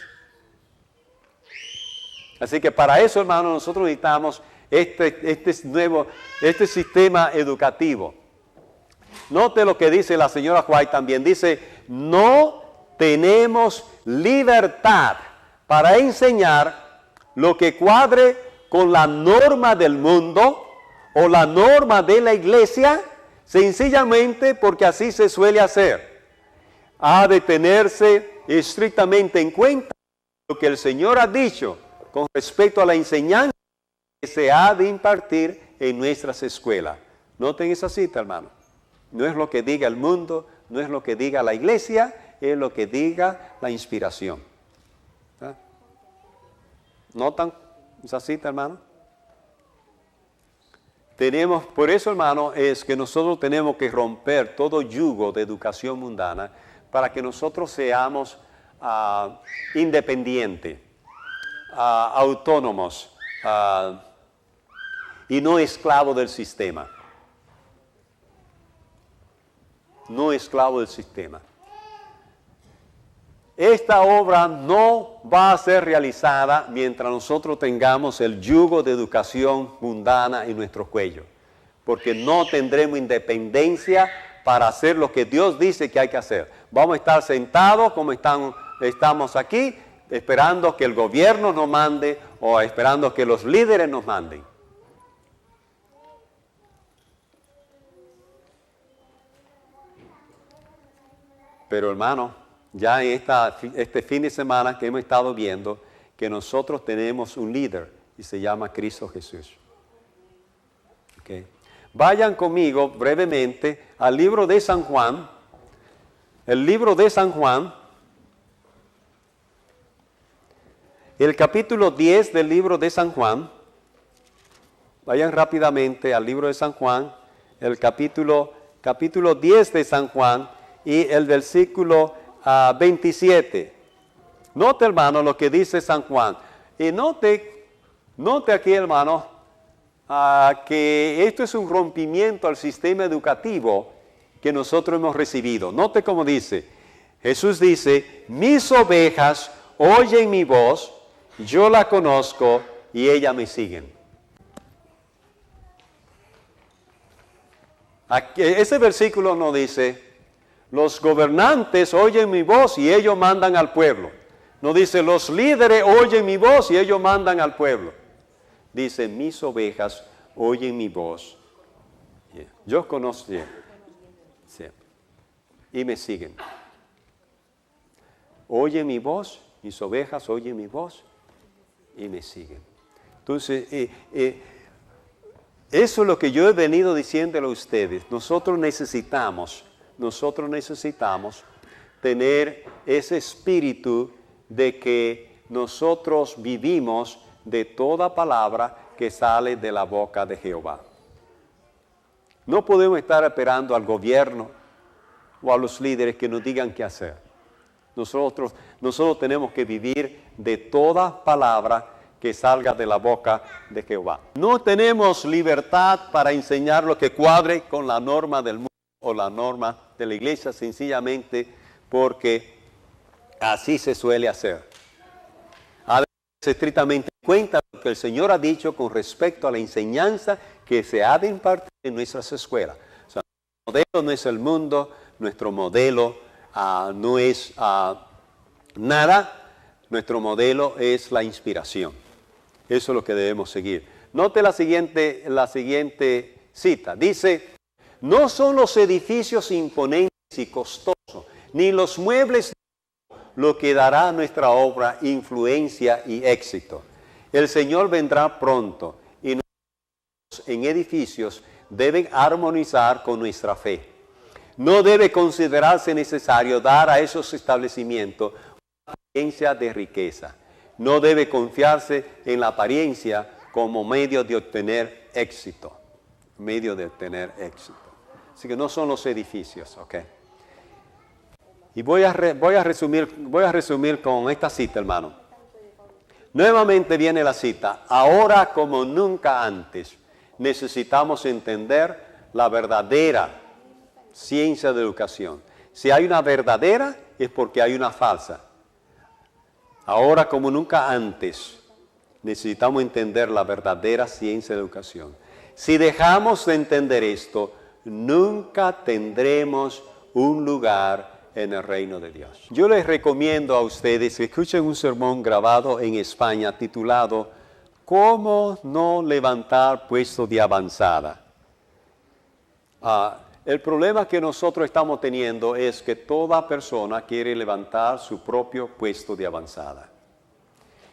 Así que para eso, hermanos, nosotros necesitamos este sistema educativo. Note lo que dice la señora White también. Dice, no tenemos libertad para enseñar lo que cuadre con la norma del mundo o la norma de la iglesia, sencillamente porque así se suele hacer. Ha de tenerse estrictamente en cuenta lo que el Señor ha dicho con respecto a la enseñanza que se ha de impartir en nuestras escuelas. Noten esa cita, hermano. No es lo que diga el mundo, no es lo que diga la iglesia, es lo que diga la inspiración. ¿Ah? ¿Notan esa cita, hermano? Por eso, hermano, es que nosotros tenemos que romper todo yugo de educación mundana para que nosotros seamos independientes, autónomos y no esclavos del sistema. No esclavos del sistema. Esta obra no va a ser realizada mientras nosotros tengamos el yugo de educación mundana en nuestro cuello, porque no tendremos independencia para hacer lo que Dios dice que hay que hacer. Vamos a estar sentados como estamos aquí, esperando que el gobierno nos mande o esperando que los líderes nos manden. Pero hermano, ya en este fin de semana que hemos estado viendo que nosotros tenemos un líder y se llama Cristo Jesús. Okay. Vayan conmigo brevemente al libro de San Juan. El libro de San Juan, el capítulo 10 del libro de San Juan. Vayan rápidamente al libro de San Juan, el capítulo 10 de San Juan y el versículo 27. Note, hermano, lo que dice San Juan. Y note aquí, hermano, que esto es un rompimiento al sistema educativo que nosotros hemos recibido. Note cómo dice. Jesús dice, mis ovejas oyen mi voz, yo la conozco y ellas me siguen. Ese versículo no dice, los gobernantes oyen mi voz y ellos mandan al pueblo. No dice, los líderes oyen mi voz y ellos mandan al pueblo. Dice, mis ovejas oyen mi voz. Yo conozco y me siguen. Oyen mi voz, mis ovejas oyen mi voz y me siguen. Entonces, eso es lo que yo he venido diciéndole a ustedes. Nosotros necesitamos tener ese espíritu de que nosotros vivimos de toda palabra que sale de la boca de Jehová. No podemos estar esperando al gobierno o a los líderes que nos digan qué hacer. Nosotros tenemos que vivir de toda palabra que salga de la boca de Jehová. No tenemos libertad para enseñar lo que cuadre con la norma del mundo o la norma de la iglesia, sencillamente porque así se suele hacer. A veces estrictamente en cuenta lo que el Señor ha dicho con respecto a la enseñanza que se ha de impartir en nuestras escuelas. O sea, nuestro modelo no es el mundo, nuestro modelo no es nada, nuestro modelo es la inspiración. Eso es lo que debemos seguir. Note la siguiente cita. Dice, no son los edificios imponentes y costosos, ni los muebles lo que dará a nuestra obra influencia y éxito. El Señor vendrá pronto y nosotros en edificios deben armonizar con nuestra fe. No debe considerarse necesario dar a esos establecimientos una apariencia de riqueza. No debe confiarse en la apariencia como medio de obtener éxito. Así que no son los edificios, ¿ok? Y voy a resumir con esta cita, hermano. Nuevamente viene la cita. Ahora como nunca antes necesitamos entender la verdadera ciencia de educación. Si hay una verdadera es porque hay una falsa. Ahora como nunca antes necesitamos entender la verdadera ciencia de educación. Si dejamos de entender esto, nunca tendremos un lugar en el reino de Dios. Yo les recomiendo a ustedes que escuchen un sermón grabado en España titulado ¿Cómo no levantar puesto de avanzada? El problema que nosotros estamos teniendo es que toda persona quiere levantar su propio puesto de avanzada.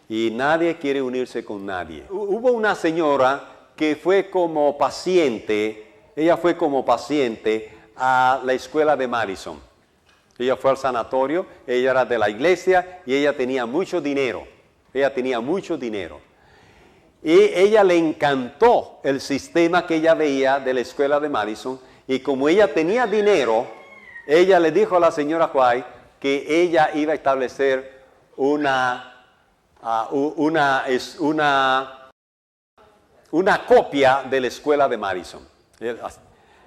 Y nadie quiere unirse con nadie. Hubo una señora que fue como paciente, a la escuela de Madison. Ella fue al sanatorio, ella era de la iglesia y ella tenía mucho dinero. Y ella le encantó el sistema que ella veía de la escuela de Madison. Y como ella tenía dinero, ella le dijo a la señora White que ella iba a establecer una copia de la escuela de Madison.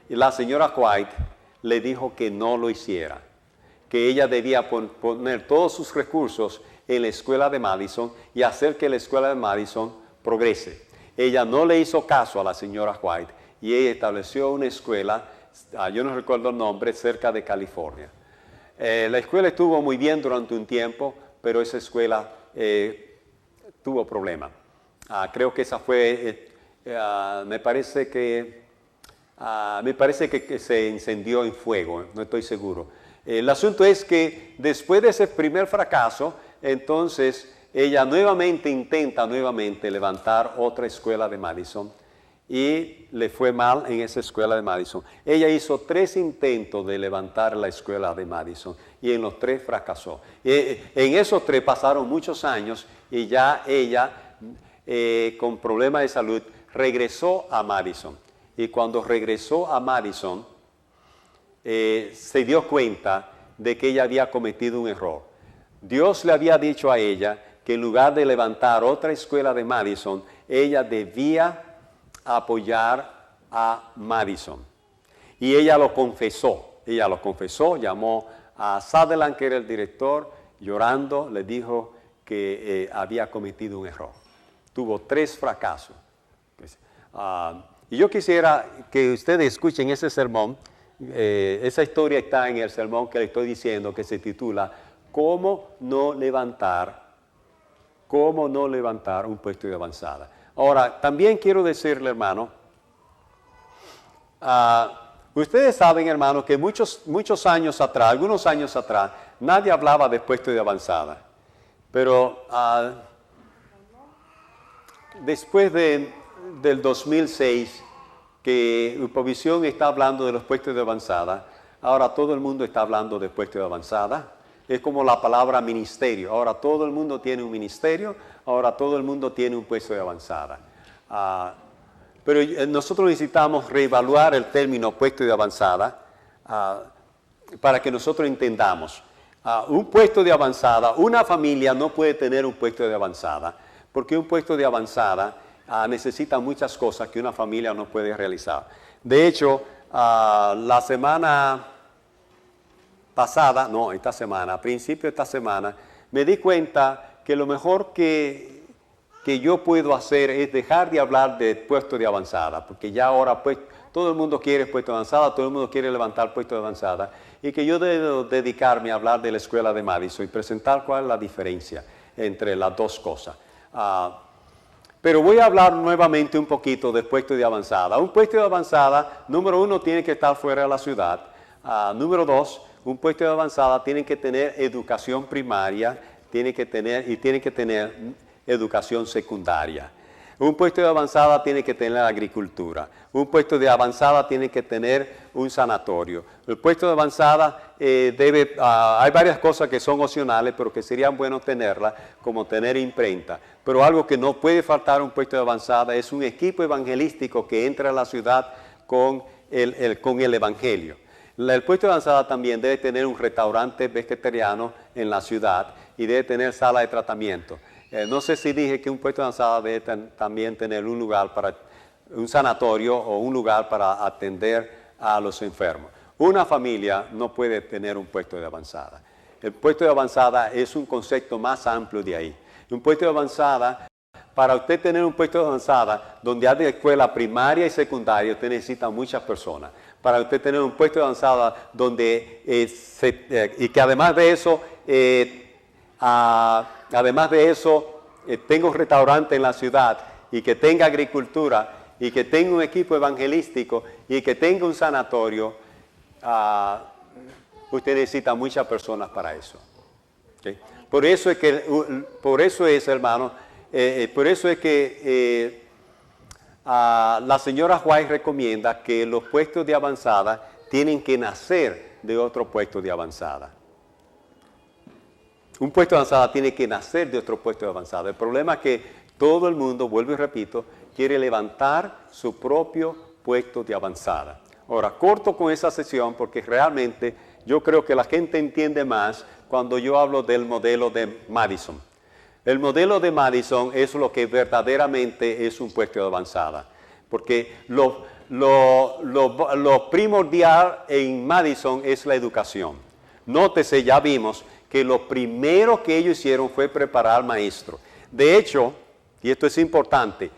Y la señora White le dijo que no lo hiciera, que ella debía poner todos sus recursos en la escuela de Madison y hacer que la escuela de Madison progrese. Ella no le hizo caso a la señora White y ella estableció una escuela, yo no recuerdo el nombre, cerca de California. La escuela estuvo muy bien durante un tiempo, pero esa escuela tuvo problemas. Creo que esa fue, me parece que se incendió en fuego, no estoy seguro. El asunto es que después de ese primer fracaso, entonces ella intenta levantar otra escuela de Madison y le fue mal en esa escuela de Madison. Ella hizo 3 intentos de levantar la escuela de Madison y en los 3 fracasó. En esos 3 pasaron muchos años y ya ella, con problemas de salud, regresó a Madison. Y cuando regresó a Madison, se dio cuenta de que ella había cometido un error. Dios le había dicho a ella que en lugar de levantar otra escuela de Madison, ella debía apoyar a Madison. Y ella lo confesó, llamó a Sutherland, que era el director, llorando, le dijo que había cometido un error. Tuvo 3 fracasos. Y yo quisiera que ustedes escuchen ese sermón. Esa historia está en el sermón que le estoy diciendo, que se titula ¿Cómo no levantar un puesto de avanzada? Ahora, también quiero decirle, hermano, ustedes saben, hermano, que muchos años atrás, algunos años atrás, nadie hablaba de puesto de avanzada. Pero después del 2006, que Upavisión está hablando de los puestos de avanzada, ahora todo el mundo está hablando de puestos de avanzada. Es como la palabra ministerio. Ahora todo el mundo tiene un ministerio, ahora todo el mundo tiene un puesto de avanzada. Pero nosotros necesitamos reevaluar el término puesto de avanzada para que nosotros entendamos. Un puesto de avanzada, una familia no puede tener un puesto de avanzada, porque un puesto de avanzada necesita muchas cosas que una familia no puede realizar. De hecho, la semana pasada, a principio de esta semana, me di cuenta que lo mejor que yo puedo hacer es dejar de hablar de puesto de avanzada, porque ya ahora pues, todo el mundo quiere puesto de avanzada, todo el mundo quiere levantar puesto de avanzada, y que yo debo dedicarme a hablar de la escuela de Madison y presentar cuál es la diferencia entre las dos cosas. Pero voy a hablar nuevamente un poquito del puesto de avanzada. Un puesto de avanzada, número 1, tiene que estar fuera de la ciudad. Número 2, un puesto de avanzada tiene que tener educación primaria, tiene que tener educación secundaria. Un puesto de avanzada tiene que tener agricultura. Un puesto de avanzada tiene que tener un sanatorio. El puesto de avanzada hay varias cosas que son opcionales, pero que serían buenos tenerlas, como tener imprenta. Pero algo que no puede faltar un puesto de avanzada es un equipo evangelístico que entra a la ciudad con el evangelio. El puesto de avanzada también debe tener un restaurante vegetariano en la ciudad y debe tener sala de tratamiento. No sé si dije que un puesto de avanzada debe también tener un lugar para un sanatorio o un lugar para atender a los enfermos. Una familia no puede tener un puesto de avanzada. El puesto de avanzada es un concepto más amplio de ahí. Un puesto de avanzada, para usted tener un puesto de avanzada donde hay escuela primaria y secundaria, usted necesita muchas personas. Para usted tener un puesto de avanzada donde y que además de eso, tenga un restaurante en la ciudad y que tenga agricultura y que tenga un equipo evangelístico y que tenga un sanatorio, usted necesita muchas personas para eso. ¿Okay? Por eso es que la señora White recomienda que los puestos de avanzada tienen que nacer de otro puesto de avanzada. Un puesto de avanzada tiene que nacer de otro puesto de avanzada. El problema es que todo el mundo, vuelvo y repito, quiere levantar su propio puesto de avanzada. Ahora, corto con esa sesión porque realmente yo creo que la gente entiende más cuando yo hablo del modelo de Madison. El modelo de Madison es lo que verdaderamente es un puesto de avanzada. Porque lo primordial en Madison es la educación. Nótese, ya vimos que lo primero que ellos hicieron fue preparar maestros. De hecho, y esto es importante,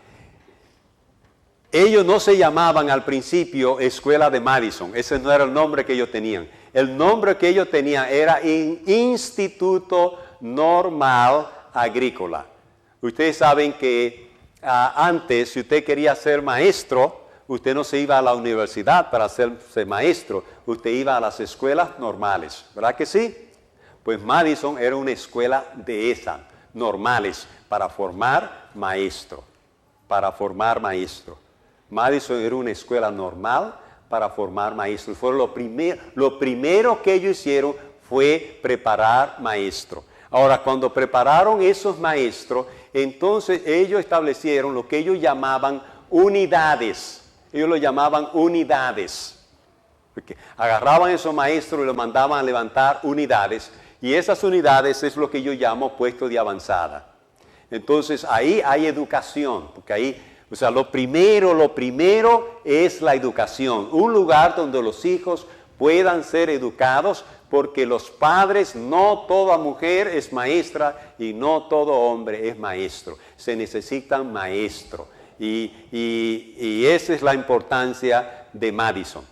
ellos no se llamaban al principio Escuela de Madison, ese no era el nombre que ellos tenían. El nombre que ellos tenían era Instituto Normal Agrícola. Ustedes saben que antes, si usted quería ser maestro, usted no se iba a la universidad para ser maestro, usted iba a las escuelas normales, ¿verdad que sí? Pues Madison era una escuela de esas, normales, para formar maestro. Madison era una escuela normal para formar maestros. Lo primero que ellos hicieron fue preparar maestros. Ahora, cuando prepararon esos maestros, entonces ellos establecieron lo que ellos llamaban unidades. Ellos lo llamaban unidades. Porque agarraban a esos maestros y los mandaban a levantar unidades, y esas unidades es lo que yo llamo puesto de avanzada. Entonces ahí hay educación, porque ahí, o sea, lo primero es la educación. Un lugar donde los hijos puedan ser educados, porque los padres, no toda mujer es maestra y no todo hombre es maestro. Se necesitan maestros. Y esa es la importancia de Madison.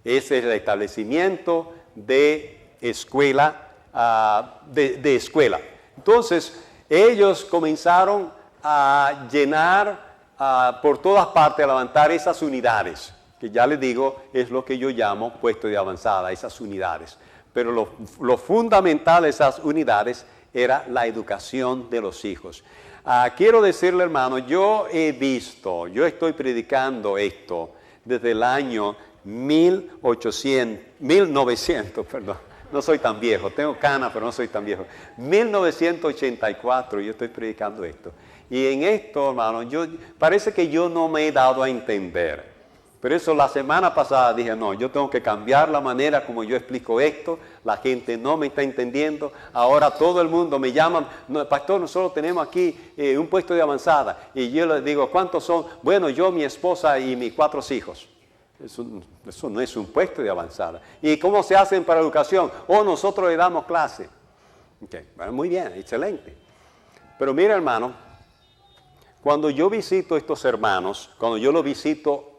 Ese es el establecimiento de escuela, de escuela. Entonces, ellos comenzaron a llenar por todas partes, a levantar esas unidades, que ya les digo, es lo que yo llamo puesto de avanzada, esas unidades. Pero lo fundamental de esas unidades era la educación de los hijos. Quiero decirle, hermano, yo estoy predicando esto desde el año 1900, perdón. No soy tan viejo, tengo canas, pero no soy tan viejo. 1984 yo estoy predicando esto. Y en esto, hermano, parece que yo no me he dado a entender. Pero eso la semana pasada dije, no, yo tengo que cambiar la manera como yo explico esto. La gente no me está entendiendo. Ahora todo el mundo me llama, no, pastor, nosotros tenemos aquí un puesto de avanzada. Y yo les digo, ¿cuántos son? Bueno, yo, mi esposa y mis 4 hijos. Eso no es un puesto de avanzada. ¿Y cómo se hacen para educación? Nosotros le damos clase. Okay. Bueno, muy bien, excelente. Pero mira, hermano, cuando yo visito a estos hermanos, cuando yo los visito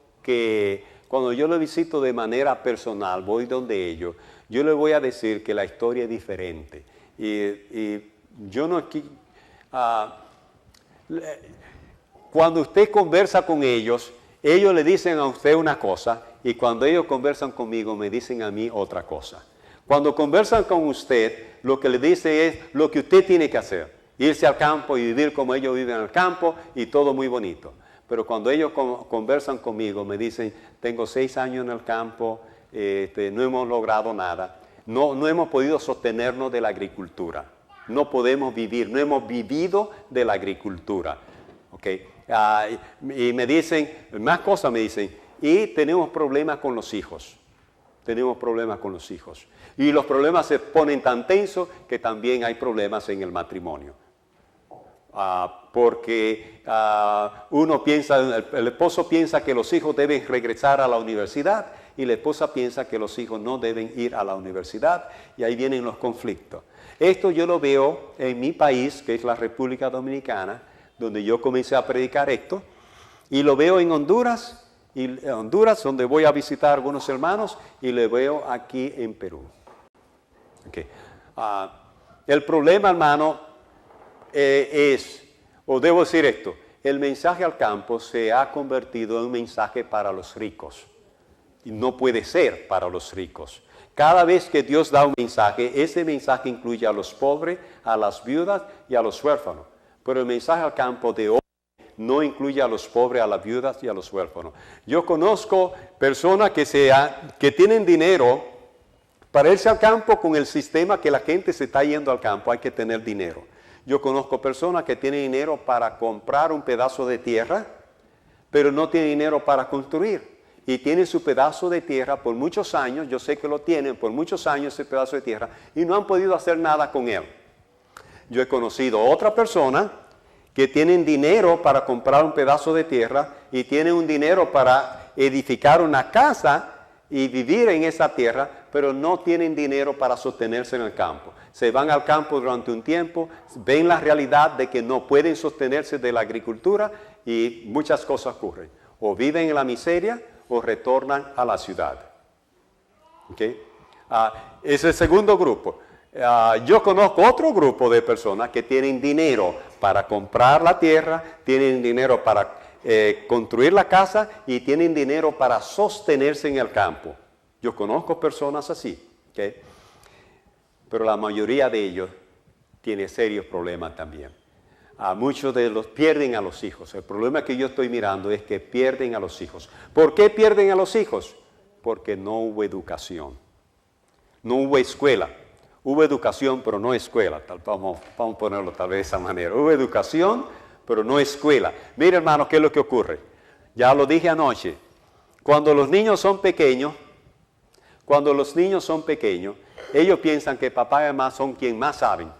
de manera personal, voy donde ellos, yo les voy a decir que la historia es diferente. Y yo no aquí... cuando usted conversa con ellos le dicen a usted una cosa, y cuando ellos conversan conmigo, me dicen a mí otra cosa. Cuando conversan con usted, lo que le dice es lo que usted tiene que hacer. Irse al campo y vivir como ellos viven en el campo, y todo muy bonito. Pero cuando ellos conversan conmigo, me dicen, tengo 6 años en el campo, no hemos logrado nada. No hemos podido sostenernos de la agricultura. No podemos vivir, no hemos vivido de la agricultura. ¿Okay? Y me dicen, más cosas me dicen, y tenemos problemas con los hijos. Tenemos problemas con los hijos. Y los problemas se ponen tan tensos que también hay problemas en el matrimonio. Porque uno piensa, el esposo piensa que los hijos deben regresar a la universidad y la esposa piensa que los hijos no deben ir a la universidad, y ahí vienen los conflictos. Esto yo lo veo en mi país, que es la República Dominicana, donde yo comencé a predicar esto, y lo veo en Honduras, donde voy a visitar a algunos hermanos, y lo veo aquí en Perú. Okay. El problema, hermano, debo decir esto, el mensaje al campo se ha convertido en un mensaje para los ricos, y no puede ser para los ricos. Cada vez que Dios da un mensaje, ese mensaje incluye a los pobres, a las viudas y a los huérfanos. Pero el mensaje al campo de hoy no incluye a los pobres, a las viudas y a los huérfanos. Yo conozco personas que tienen dinero para irse al campo con el sistema que la gente se está yendo al campo. Hay que tener dinero. Yo conozco personas que tienen dinero para comprar un pedazo de tierra, pero no tienen dinero para construir. Y tienen su pedazo de tierra por muchos años, yo sé que lo tienen por muchos años ese pedazo de tierra, y no han podido hacer nada con él. Yo he conocido otra persona que tienen dinero para comprar un pedazo de tierra y tienen un dinero para edificar una casa y vivir en esa tierra, pero no tienen dinero para sostenerse en el campo. Se van al campo durante un tiempo, ven la realidad de que no pueden sostenerse de la agricultura y muchas cosas ocurren. O viven en la miseria o retornan a la ciudad. ¿Okay? Es el segundo grupo. Yo conozco otro grupo de personas que tienen dinero para comprar la tierra, tienen dinero para construir la casa y tienen dinero para sostenerse en el campo. Yo conozco personas así, ¿okay? Pero la mayoría de ellos tiene serios problemas también. Muchos de los pierden a los hijos. El problema que yo estoy mirando es que pierden a los hijos. ¿Por qué pierden a los hijos? Porque no hubo educación, no hubo escuela. Hubo educación, pero no escuela. Vamos a ponerlo tal vez de esa manera. Hubo educación, pero no escuela. Mira, hermano, ¿qué es lo que ocurre? Ya lo dije anoche. Cuando los niños son pequeños, Cuando los niños son pequeños, ellos piensan que papá y mamá son quien más saben.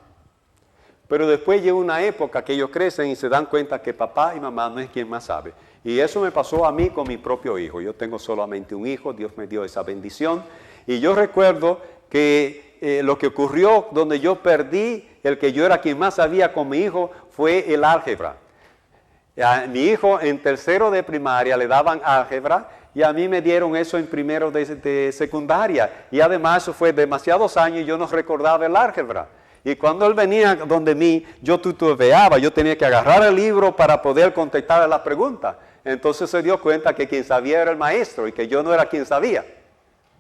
Pero después llega una época que ellos crecen y se dan cuenta que papá y mamá no es quien más sabe. Y eso me pasó a mí con mi propio hijo. Yo tengo solamente un hijo, Dios me dio esa bendición. Y yo recuerdo que lo que ocurrió donde yo perdí, el que yo era quien más sabía con mi hijo, fue el álgebra. A mi hijo en tercero de primaria le daban álgebra y a mí me dieron eso en primero de secundaria. Y además eso fue demasiados años y yo no recordaba el álgebra. Y cuando él venía donde mí, yo titubeaba, yo tenía que agarrar el libro para poder contestar las preguntas. Entonces se dio cuenta que quien sabía era el maestro y que yo no era quien sabía.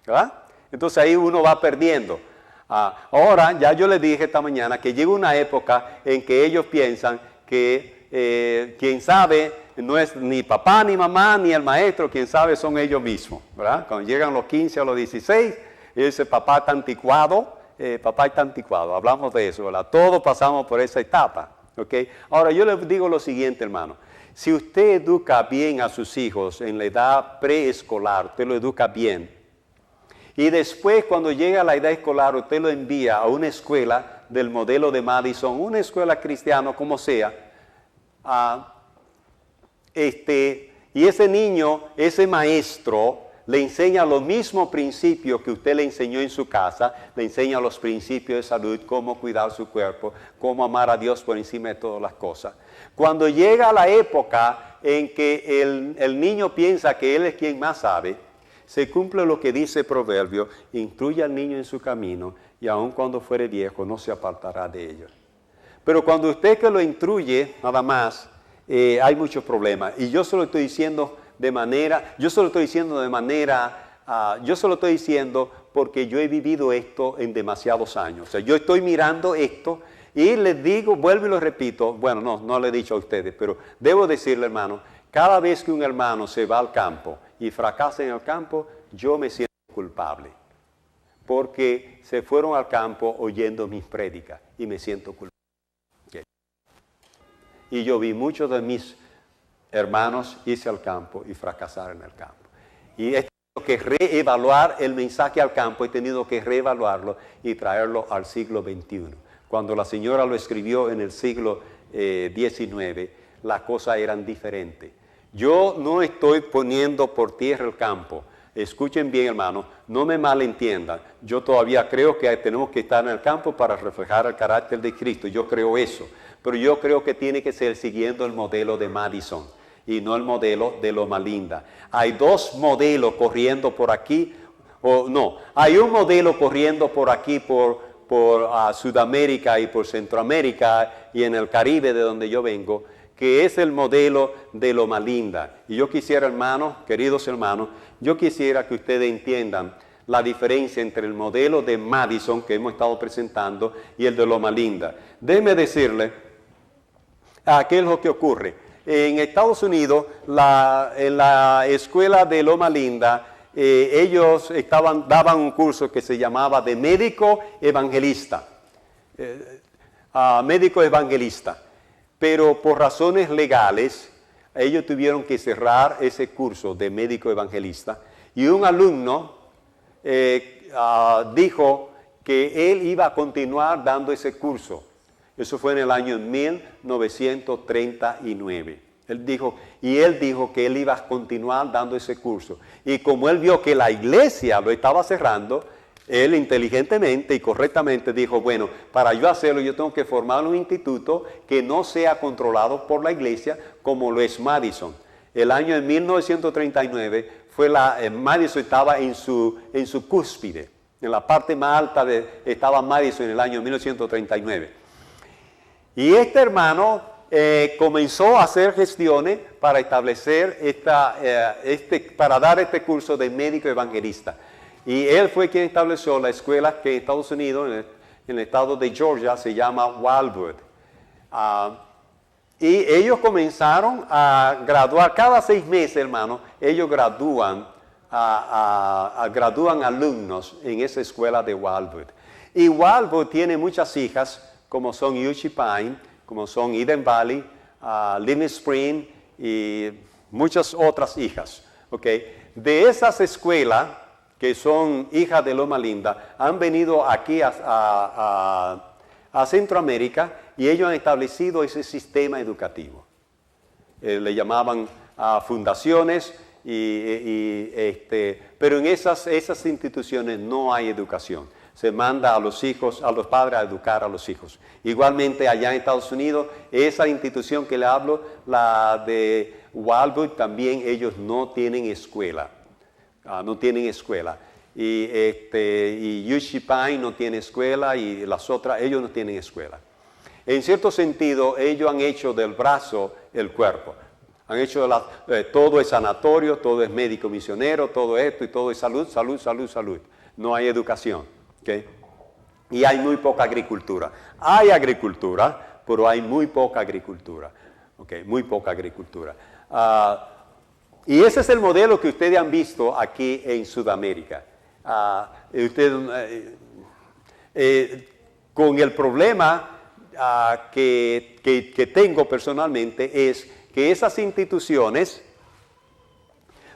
¿Verdad? Entonces ahí uno va perdiendo. Ahora, ya yo les dije esta mañana que llega una época en que ellos piensan que quien sabe no es ni papá, ni mamá, ni el maestro, quien sabe son ellos mismos. ¿Verdad? Cuando llegan los 15 o los 16, y dice papá está anticuado. Papá está anticuado, hablamos de eso, ¿verdad? Todos pasamos por esa etapa, ¿ok? Ahora, yo les digo lo siguiente, hermano. Si usted educa bien a sus hijos en la edad preescolar, usted lo educa bien, y después cuando llega a la edad escolar, usted lo envía a una escuela del modelo de Madison, una escuela cristiana, como sea, y ese niño, ese maestro, le enseña los mismos principios que usted le enseñó en su casa, le enseña los principios de salud, cómo cuidar su cuerpo, cómo amar a Dios por encima de todas las cosas. Cuando llega la época en que el niño piensa que él es quien más sabe, se cumple lo que dice el proverbio: instruye al niño en su camino y aun cuando fuere viejo no se apartará de ello. Pero cuando usted que lo instruye nada más, hay muchos problemas. Y yo se lo estoy diciendo yo se lo estoy diciendo porque yo he vivido esto en demasiados años. O sea, yo estoy mirando esto y les digo, vuelvo y lo repito, bueno, no le he dicho a ustedes, pero debo decirle, hermano, cada vez que un hermano se va al campo y fracasa en el campo, yo me siento culpable. Porque se fueron al campo oyendo mis prédicas y me siento culpable. Okay. Y yo vi muchos de mis hermanos irse al campo y fracasar en el campo. Y he tenido que reevaluar el mensaje al campo, he tenido que reevaluarlo y traerlo al siglo XXI. Cuando la señora lo escribió en el siglo XIX, las cosas eran diferentes. Yo no estoy poniendo por tierra el campo. Escuchen bien, hermanos, no me malentiendan. Yo todavía creo que tenemos que estar en el campo para reflejar el carácter de Cristo. Yo creo eso. Pero yo creo que tiene que ser siguiendo el modelo de Madison y no el modelo de Loma Linda. Hay dos modelos corriendo por aquí, hay un modelo corriendo por aquí, por Sudamérica y por Centroamérica y en el Caribe de donde yo vengo, que es el modelo de Loma Linda. Y yo quisiera, hermanos, queridos hermanos, yo quisiera que ustedes entiendan la diferencia entre el modelo de Madison que hemos estado presentando y el de Loma Linda. Déjenme decirle, ¿qué es lo que ocurre? En Estados Unidos, en la escuela de Loma Linda, ellos daban un curso que se llamaba de médico evangelista. Médico evangelista. Pero por razones legales, ellos tuvieron que cerrar ese curso de médico evangelista. Y un alumno dijo que él iba a continuar dando ese curso. Eso fue en el año 1939. Él dijo que él iba a continuar dando ese curso. Y como él vio que la iglesia lo estaba cerrando, él inteligentemente y correctamente dijo, bueno, para yo hacerlo yo tengo que formar un instituto que no sea controlado por la iglesia como lo es Madison. El año de 1939 Madison estaba en su cúspide. En la parte más alta estaba Madison en el año 1939. Y este hermano comenzó a hacer gestiones para establecer para dar este curso de médico evangelista. Y él fue quien estableció la escuela que en Estados Unidos, en el estado de Georgia, se llama Wildwood. Y ellos comenzaron a graduar, cada 6 meses, hermano, ellos gradúan alumnos en esa escuela de Wildwood. Y Wildwood tiene muchas hijas, como son Uchee Pine, como son Eden Valley, Living Spring y muchas otras hijas. ¿Okay? De esas escuelas, que son hijas de Loma Linda, han venido aquí a Centroamérica y ellos han establecido ese sistema educativo. Le llamaban fundaciones, pero en esas instituciones no hay educación. Se manda a los hijos, a los padres a educar a los hijos. Igualmente allá en Estados Unidos, esa institución que le hablo, la de Wildwood, también ellos no tienen escuela. No tienen escuela. Y UC Pine no tiene escuela y las otras, ellos no tienen escuela. En cierto sentido, ellos han hecho del brazo el cuerpo. Han hecho todo es sanatorio, todo es médico misionero, todo esto y todo es salud, salud, salud, salud. No hay educación. ¿Okay? Y hay muy poca agricultura. Hay agricultura, pero hay muy poca agricultura. ¿Okay? Muy poca agricultura. Y ese es el modelo que ustedes han visto aquí en Sudamérica. Con el problema que tengo personalmente es que esas instituciones,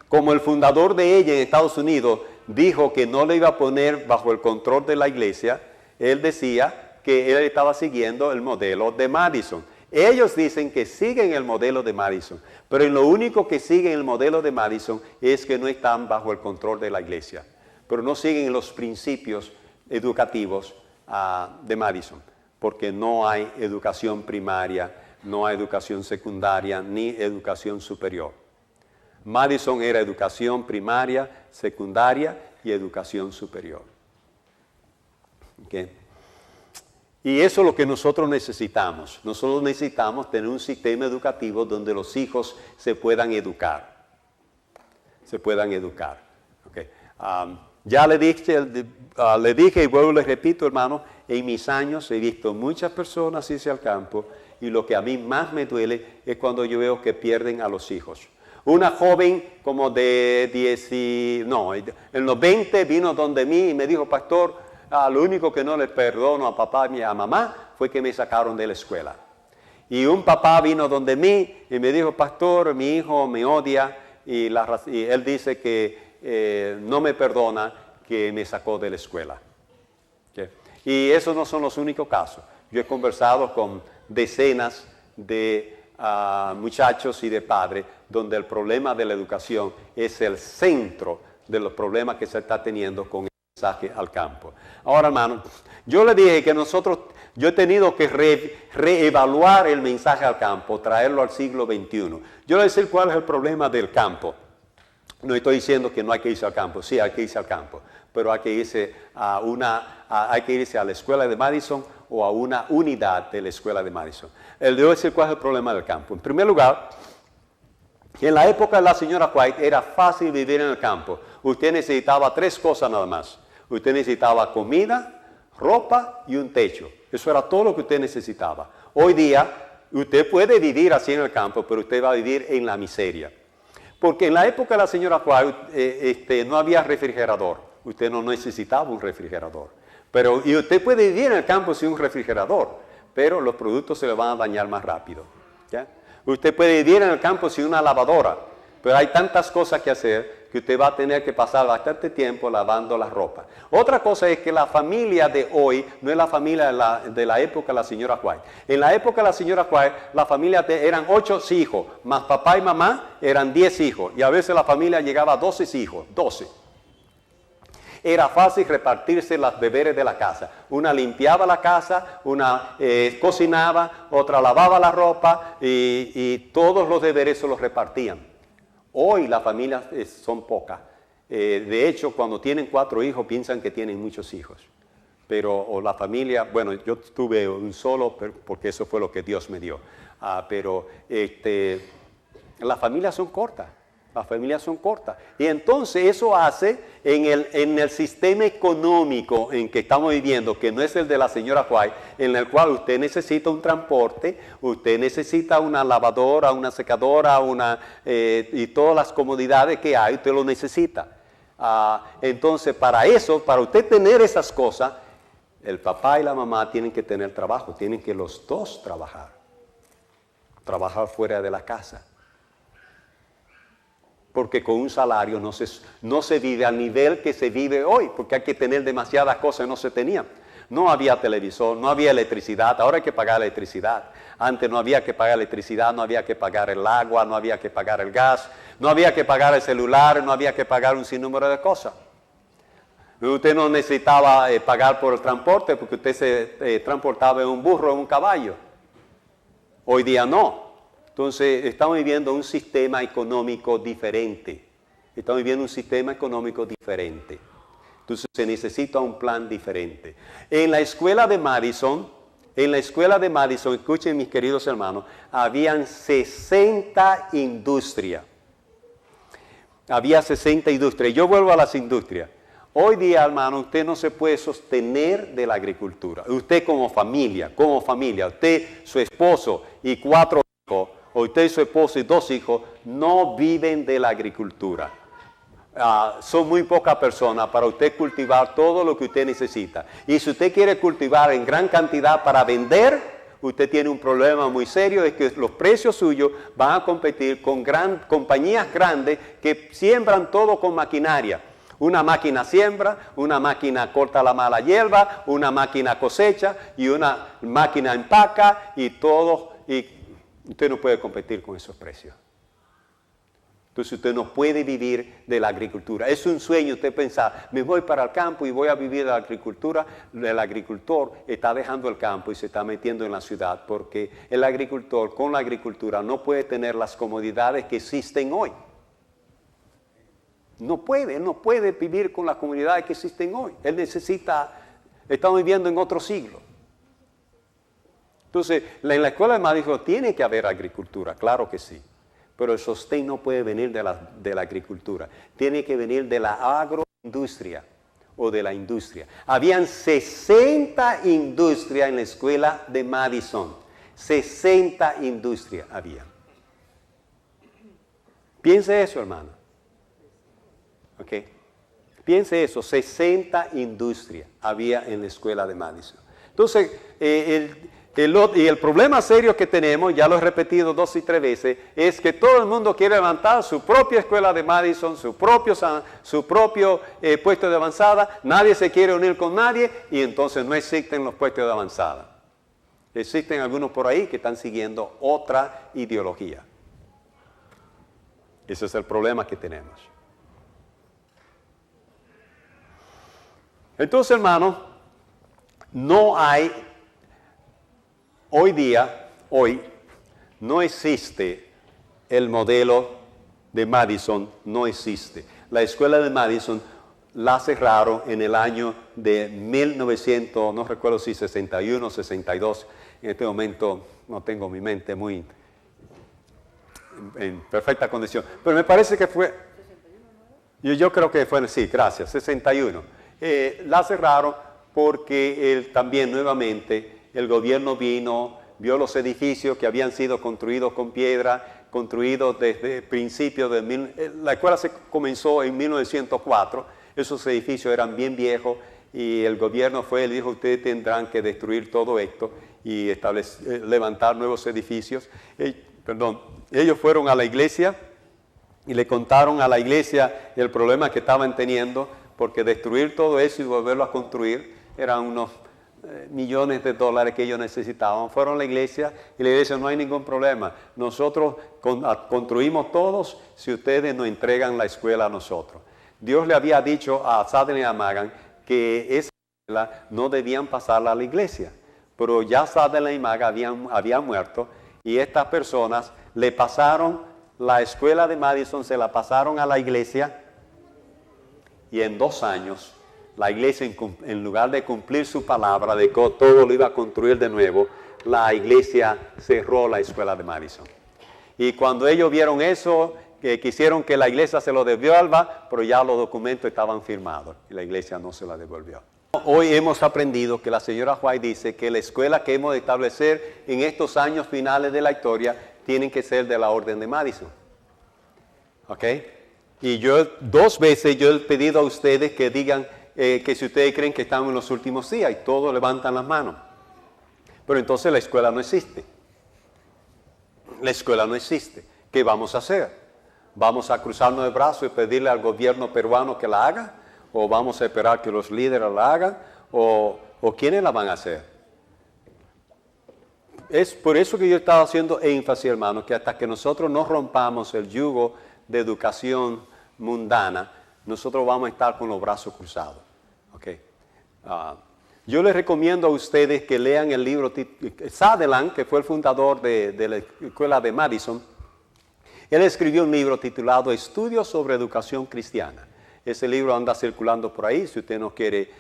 como el fundador de ella en Estados Unidos dijo que no le iba a poner bajo el control de la iglesia, él decía que él estaba siguiendo el modelo de Madison. Ellos dicen que siguen el modelo de Madison, pero en lo único que siguen el modelo de Madison es que no están bajo el control de la iglesia, pero no siguen los principios educativos de Madison, porque no hay educación primaria, no hay educación secundaria, ni educación superior. Madison era educación primaria, secundaria y educación superior. ¿Okay? Y eso es lo que nosotros necesitamos. Nosotros necesitamos tener un sistema educativo donde los hijos se puedan educar. Se puedan educar. Okay. Ya le dije y vuelvo les repito, hermano, en mis años he visto muchas personas irse al campo y lo que a mí más me duele es cuando yo veo que pierden a los hijos. Una joven como de en los 20 vino donde mí y me dijo, pastor, lo único que no le perdono a papá y a mamá fue que me sacaron de la escuela. Y un papá vino donde mí y me dijo, pastor, mi hijo me odia y él dice que no me perdona que me sacó de la escuela. ¿Okay? Y esos no son los únicos casos. Yo he conversado con decenas de muchachos y de padres donde el problema de la educación es el centro de los problemas que se está teniendo con el mensaje al campo. Ahora, hermano, yo le dije que yo he tenido que reevaluar el mensaje al campo, traerlo al siglo XXI. Yo le voy a decir cuál es el problema del campo. No estoy diciendo que no hay que irse al campo, sí hay que irse al campo, pero hay que irse hay que irse a la escuela de Madison o a una unidad de la escuela de Madison. Le voy a decir cuál es el problema del campo. En primer lugar, en la época de la señora White era fácil vivir en el campo. Usted necesitaba 3 cosas nada más. Usted necesitaba comida, ropa y un techo. Eso era todo lo que usted necesitaba. Hoy día, usted puede vivir así en el campo, pero usted va a vivir en la miseria. Porque en la época de la señora White no había refrigerador. Usted no necesitaba un refrigerador. Y usted puede vivir en el campo sin un refrigerador, pero los productos se le van a dañar más rápido. ¿Ya? Usted puede vivir en el campo sin una lavadora, pero hay tantas cosas que hacer que usted va a tener que pasar bastante tiempo lavando la ropa. Otra cosa es que la familia de hoy no es la familia de la época de la señora White. En la época de la señora White, la familia eran 8 hijos, más papá y mamá eran 10 hijos, y a veces la familia llegaba a 12 hijos, 12. Era fácil repartirse los deberes de la casa. Una limpiaba la casa, una cocinaba, otra lavaba la ropa y todos los deberes se los repartían. Hoy las familias son pocas. De hecho, cuando tienen 4 hijos piensan que tienen muchos hijos. Pero la familia, bueno, yo tuve un solo porque eso fue lo que Dios me dio. Pero las familias son cortas. Las familias son cortas. Y entonces eso hace en el sistema económico en que estamos viviendo, que no es el de la señora White, en el cual usted necesita un transporte, usted necesita una lavadora, una secadora, y todas las comodidades que hay, usted lo necesita. Entonces, para usted tener esas cosas, el papá y la mamá tienen que tener trabajo, tienen que los dos trabajar fuera de la casa. porque con un salario no se vive al nivel que se vive hoy, porque hay que tener demasiadas cosas que no se tenían. No había televisor, no había electricidad, ahora hay que pagar electricidad. Antes no había que pagar electricidad, no había que pagar el agua, no había que pagar el gas, no había que pagar el celular, no había que pagar un sinnúmero de cosas. Usted no necesitaba pagar por el transporte porque usted se transportaba en un burro o en un caballo. Hoy día no. Entonces estamos viviendo un sistema económico diferente. Estamos viviendo un sistema económico diferente. Entonces se necesita un plan diferente. En la escuela de Madison, escuchen mis queridos hermanos, habían 60 industrias. Había 60 industrias. Yo vuelvo a las industrias. Hoy día, hermano, usted no se puede sostener de la agricultura. Usted como familia, usted, su esposo y 4 hijos, o usted, su esposo y 2 hijos, no viven de la agricultura. Son muy pocas personas para usted cultivar todo lo que usted necesita. Y si usted quiere cultivar en gran cantidad para vender, usted tiene un problema muy serio, es que los precios suyos van a competir con compañías grandes que siembran todo con maquinaria. Una máquina siembra, una máquina corta la mala hierba, una máquina cosecha y una máquina empaca y todo. Y usted no puede competir con esos precios. Entonces usted no puede vivir de la agricultura. Es un sueño usted pensar, me voy para el campo y voy a vivir de la agricultura. El agricultor está dejando el campo y se está metiendo en la ciudad porque el agricultor con la agricultura no puede tener las comodidades que existen hoy. No puede vivir con las comunidades que existen hoy. Él estamos viviendo en otro siglo. Entonces, en la escuela de Madison tiene que haber agricultura, claro que sí. Pero el sostén no puede venir de la agricultura. Tiene que venir de la agroindustria o de la industria. Habían 60 industrias en la escuela de Madison. 60 industrias había. Piense eso, hermano. Okay. Piense eso, 60 industrias había en la escuela de Madison. Entonces, el problema serio que tenemos, ya lo he repetido 2 y 3 veces, es que todo el mundo quiere levantar su propia escuela de Madison, su propio puesto de avanzada, nadie se quiere unir con nadie y entonces no existen los puestos de avanzada. Existen algunos por ahí que están siguiendo otra ideología. Ese es el problema que tenemos. Entonces, hermano, hoy no existe el modelo de Madison, no existe. La escuela de Madison la cerraron en el año de 1900, no recuerdo si 61 o 62. En este momento no tengo mi mente muy en perfecta condición. Pero me parece que fue, yo creo que fue, sí, gracias, 61. La cerraron porque también nuevamente el gobierno vio los edificios que habían sido construidos con piedra, construidos desde principios de... La escuela se comenzó en 1904, esos edificios eran bien viejos y el gobierno dijo, ustedes tendrán que destruir todo esto y levantar nuevos edificios. Ellos fueron a la iglesia y le contaron a la iglesia el problema que estaban teniendo, porque destruir todo eso y volverlo a construir eran unos millones de dólares que ellos necesitaban. Fueron a la iglesia y la iglesia, no hay ningún problema. Nosotros construimos todos si ustedes nos entregan la escuela a nosotros. Dios le había dicho a Sutherland y a Magan que esa escuela no debían pasarla a la iglesia. Pero ya Sutherland y Magan habían muerto y estas personas le pasaron la escuela de Madison, se la pasaron a la iglesia. Y en 2 años, la iglesia, en lugar de cumplir su palabra de que todo lo iba a construir de nuevo, la iglesia cerró la escuela de Madison. Y cuando ellos vieron eso, que quisieron que la iglesia se lo devuelva, pero ya los documentos estaban firmados y la iglesia no se la devolvió. Hoy hemos aprendido que la señora White dice que la escuela que hemos de establecer en estos años finales de la historia tienen que ser de la orden de Madison. ¿Ok? Y yo 2 veces yo he pedido a ustedes que digan que si ustedes creen que estamos en los últimos días y todos levantan las manos. Pero entonces la escuela no existe. La escuela no existe. ¿Qué vamos a hacer? ¿Vamos a cruzarnos de brazos y pedirle al gobierno peruano que la haga? ¿O vamos a esperar que los líderes la hagan? ¿O quiénes la van a hacer? Es por eso que yo he estado haciendo énfasis, hermano, que hasta que nosotros no rompamos el yugo de educación mundana, nosotros vamos a estar con los brazos cruzados. ¿Okay? Yo les recomiendo a ustedes que lean el libro Sutherland, que fue el fundador de la escuela de Madison. Él escribió un libro titulado Estudios sobre Educación Cristiana. Ese libro anda circulando por ahí. Si usted no quiere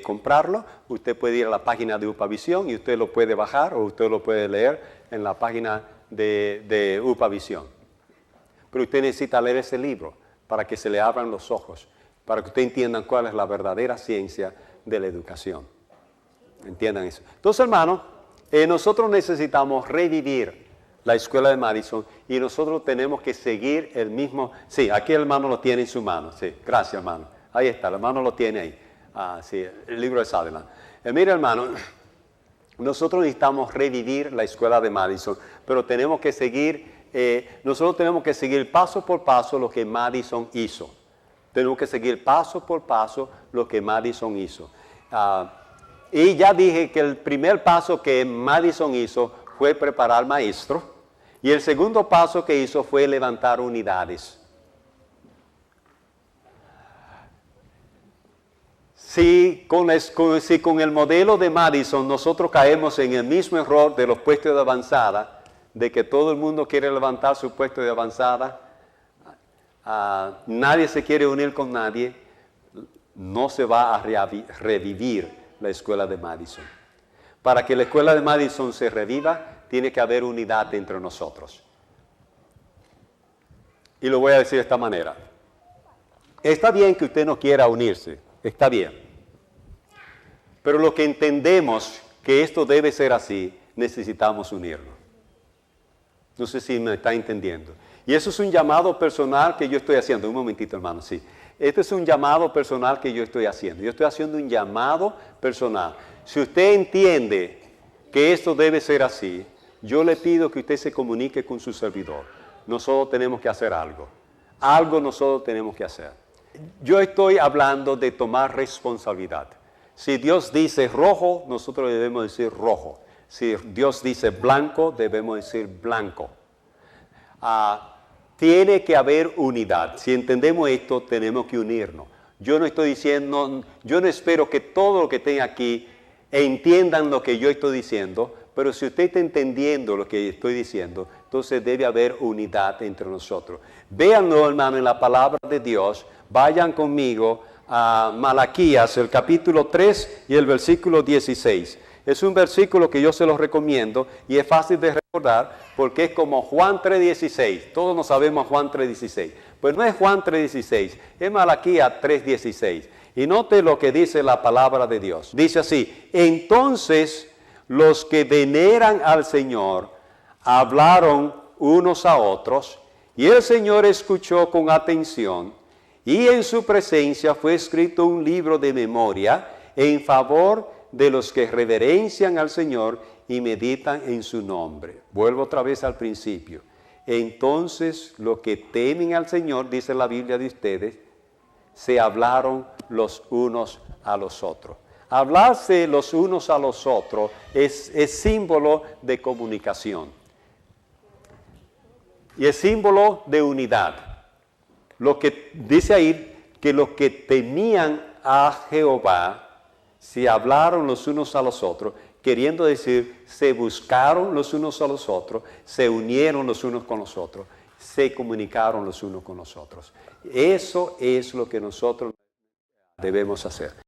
comprarlo, usted puede ir a la página de UPAVisión y usted lo puede bajar o usted lo puede leer en la página de UPAVisión. Pero usted necesita leer ese libro para que se le abran los ojos, para que usted entienda cuál es la verdadera ciencia de la educación. ¿Entiendan eso? Entonces, hermano, nosotros necesitamos revivir la escuela de Madison y nosotros tenemos que seguir el mismo. Sí, aquí el hermano lo tiene en su mano. Sí, gracias, hermano. Ahí está, el hermano lo tiene ahí. Sí, el libro de Sutherland. Mira, hermano, nosotros necesitamos revivir la escuela de Madison, pero tenemos que seguir, nosotros tenemos que seguir paso por paso lo que Madison hizo. Tenemos que seguir paso por paso lo que Madison hizo. Y ya dije que el primer paso que Madison hizo fue preparar maestros. Y el segundo paso que hizo fue levantar unidades. Si con el modelo de Madison nosotros caemos en el mismo error de los puestos de avanzada, de que todo el mundo quiere levantar su puesto de avanzada, nadie se quiere unir con nadie, no se va a revivir la escuela de Madison. Para que la escuela de Madison se reviva, tiene que haber unidad entre nosotros. Y lo voy a decir de esta manera. Está bien que usted no quiera unirse, está bien. Pero lo que entendemos que esto debe ser así, necesitamos unirnos. No sé si me está entendiendo. Y eso es un llamado personal que yo estoy haciendo. Un momentito, hermano, sí. Este es un llamado personal que yo estoy haciendo. Yo estoy haciendo un llamado personal. Si usted entiende que esto debe ser así, yo le pido que usted se comunique con su servidor. Nosotros tenemos que hacer algo. Algo nosotros tenemos que hacer. Yo estoy hablando de tomar responsabilidad. Si Dios dice rojo, nosotros debemos decir rojo. Si Dios dice blanco, debemos decir blanco. Tiene que haber unidad. Si entendemos esto, tenemos que unirnos. Yo no estoy diciendo, yo no espero que todo lo que estén aquí entiendan lo que yo estoy diciendo, pero si usted está entendiendo lo que estoy diciendo, entonces debe haber unidad entre nosotros. Véanlo, hermano, en la palabra de Dios. Vayan conmigo a Malaquías, el capítulo 3 y el versículo 16. Es un versículo que yo se los recomiendo y es fácil de recordar porque es como Juan 3:16. Todos nos sabemos Juan 3:16. Pues no es Juan 3:16, es Malaquías 3:16. Y note lo que dice la palabra de Dios. Dice así: entonces los que veneran al Señor hablaron unos a otros, y el Señor escuchó con atención, y en su presencia fue escrito un libro de memoria en favor de los que reverencian al Señor y meditan en su nombre. Vuelvo otra vez al principio. Entonces los que temen al Señor, dice la Biblia de ustedes, se hablaron los unos a los otros. Hablarse los unos a los otros es símbolo de comunicación. Y es símbolo de unidad. Lo que dice ahí, que los que temían a Jehová, se hablaron los unos a los otros, queriendo decir, se buscaron los unos a los otros, se unieron los unos con los otros, se comunicaron los unos con los otros. Eso es lo que nosotros debemos hacer.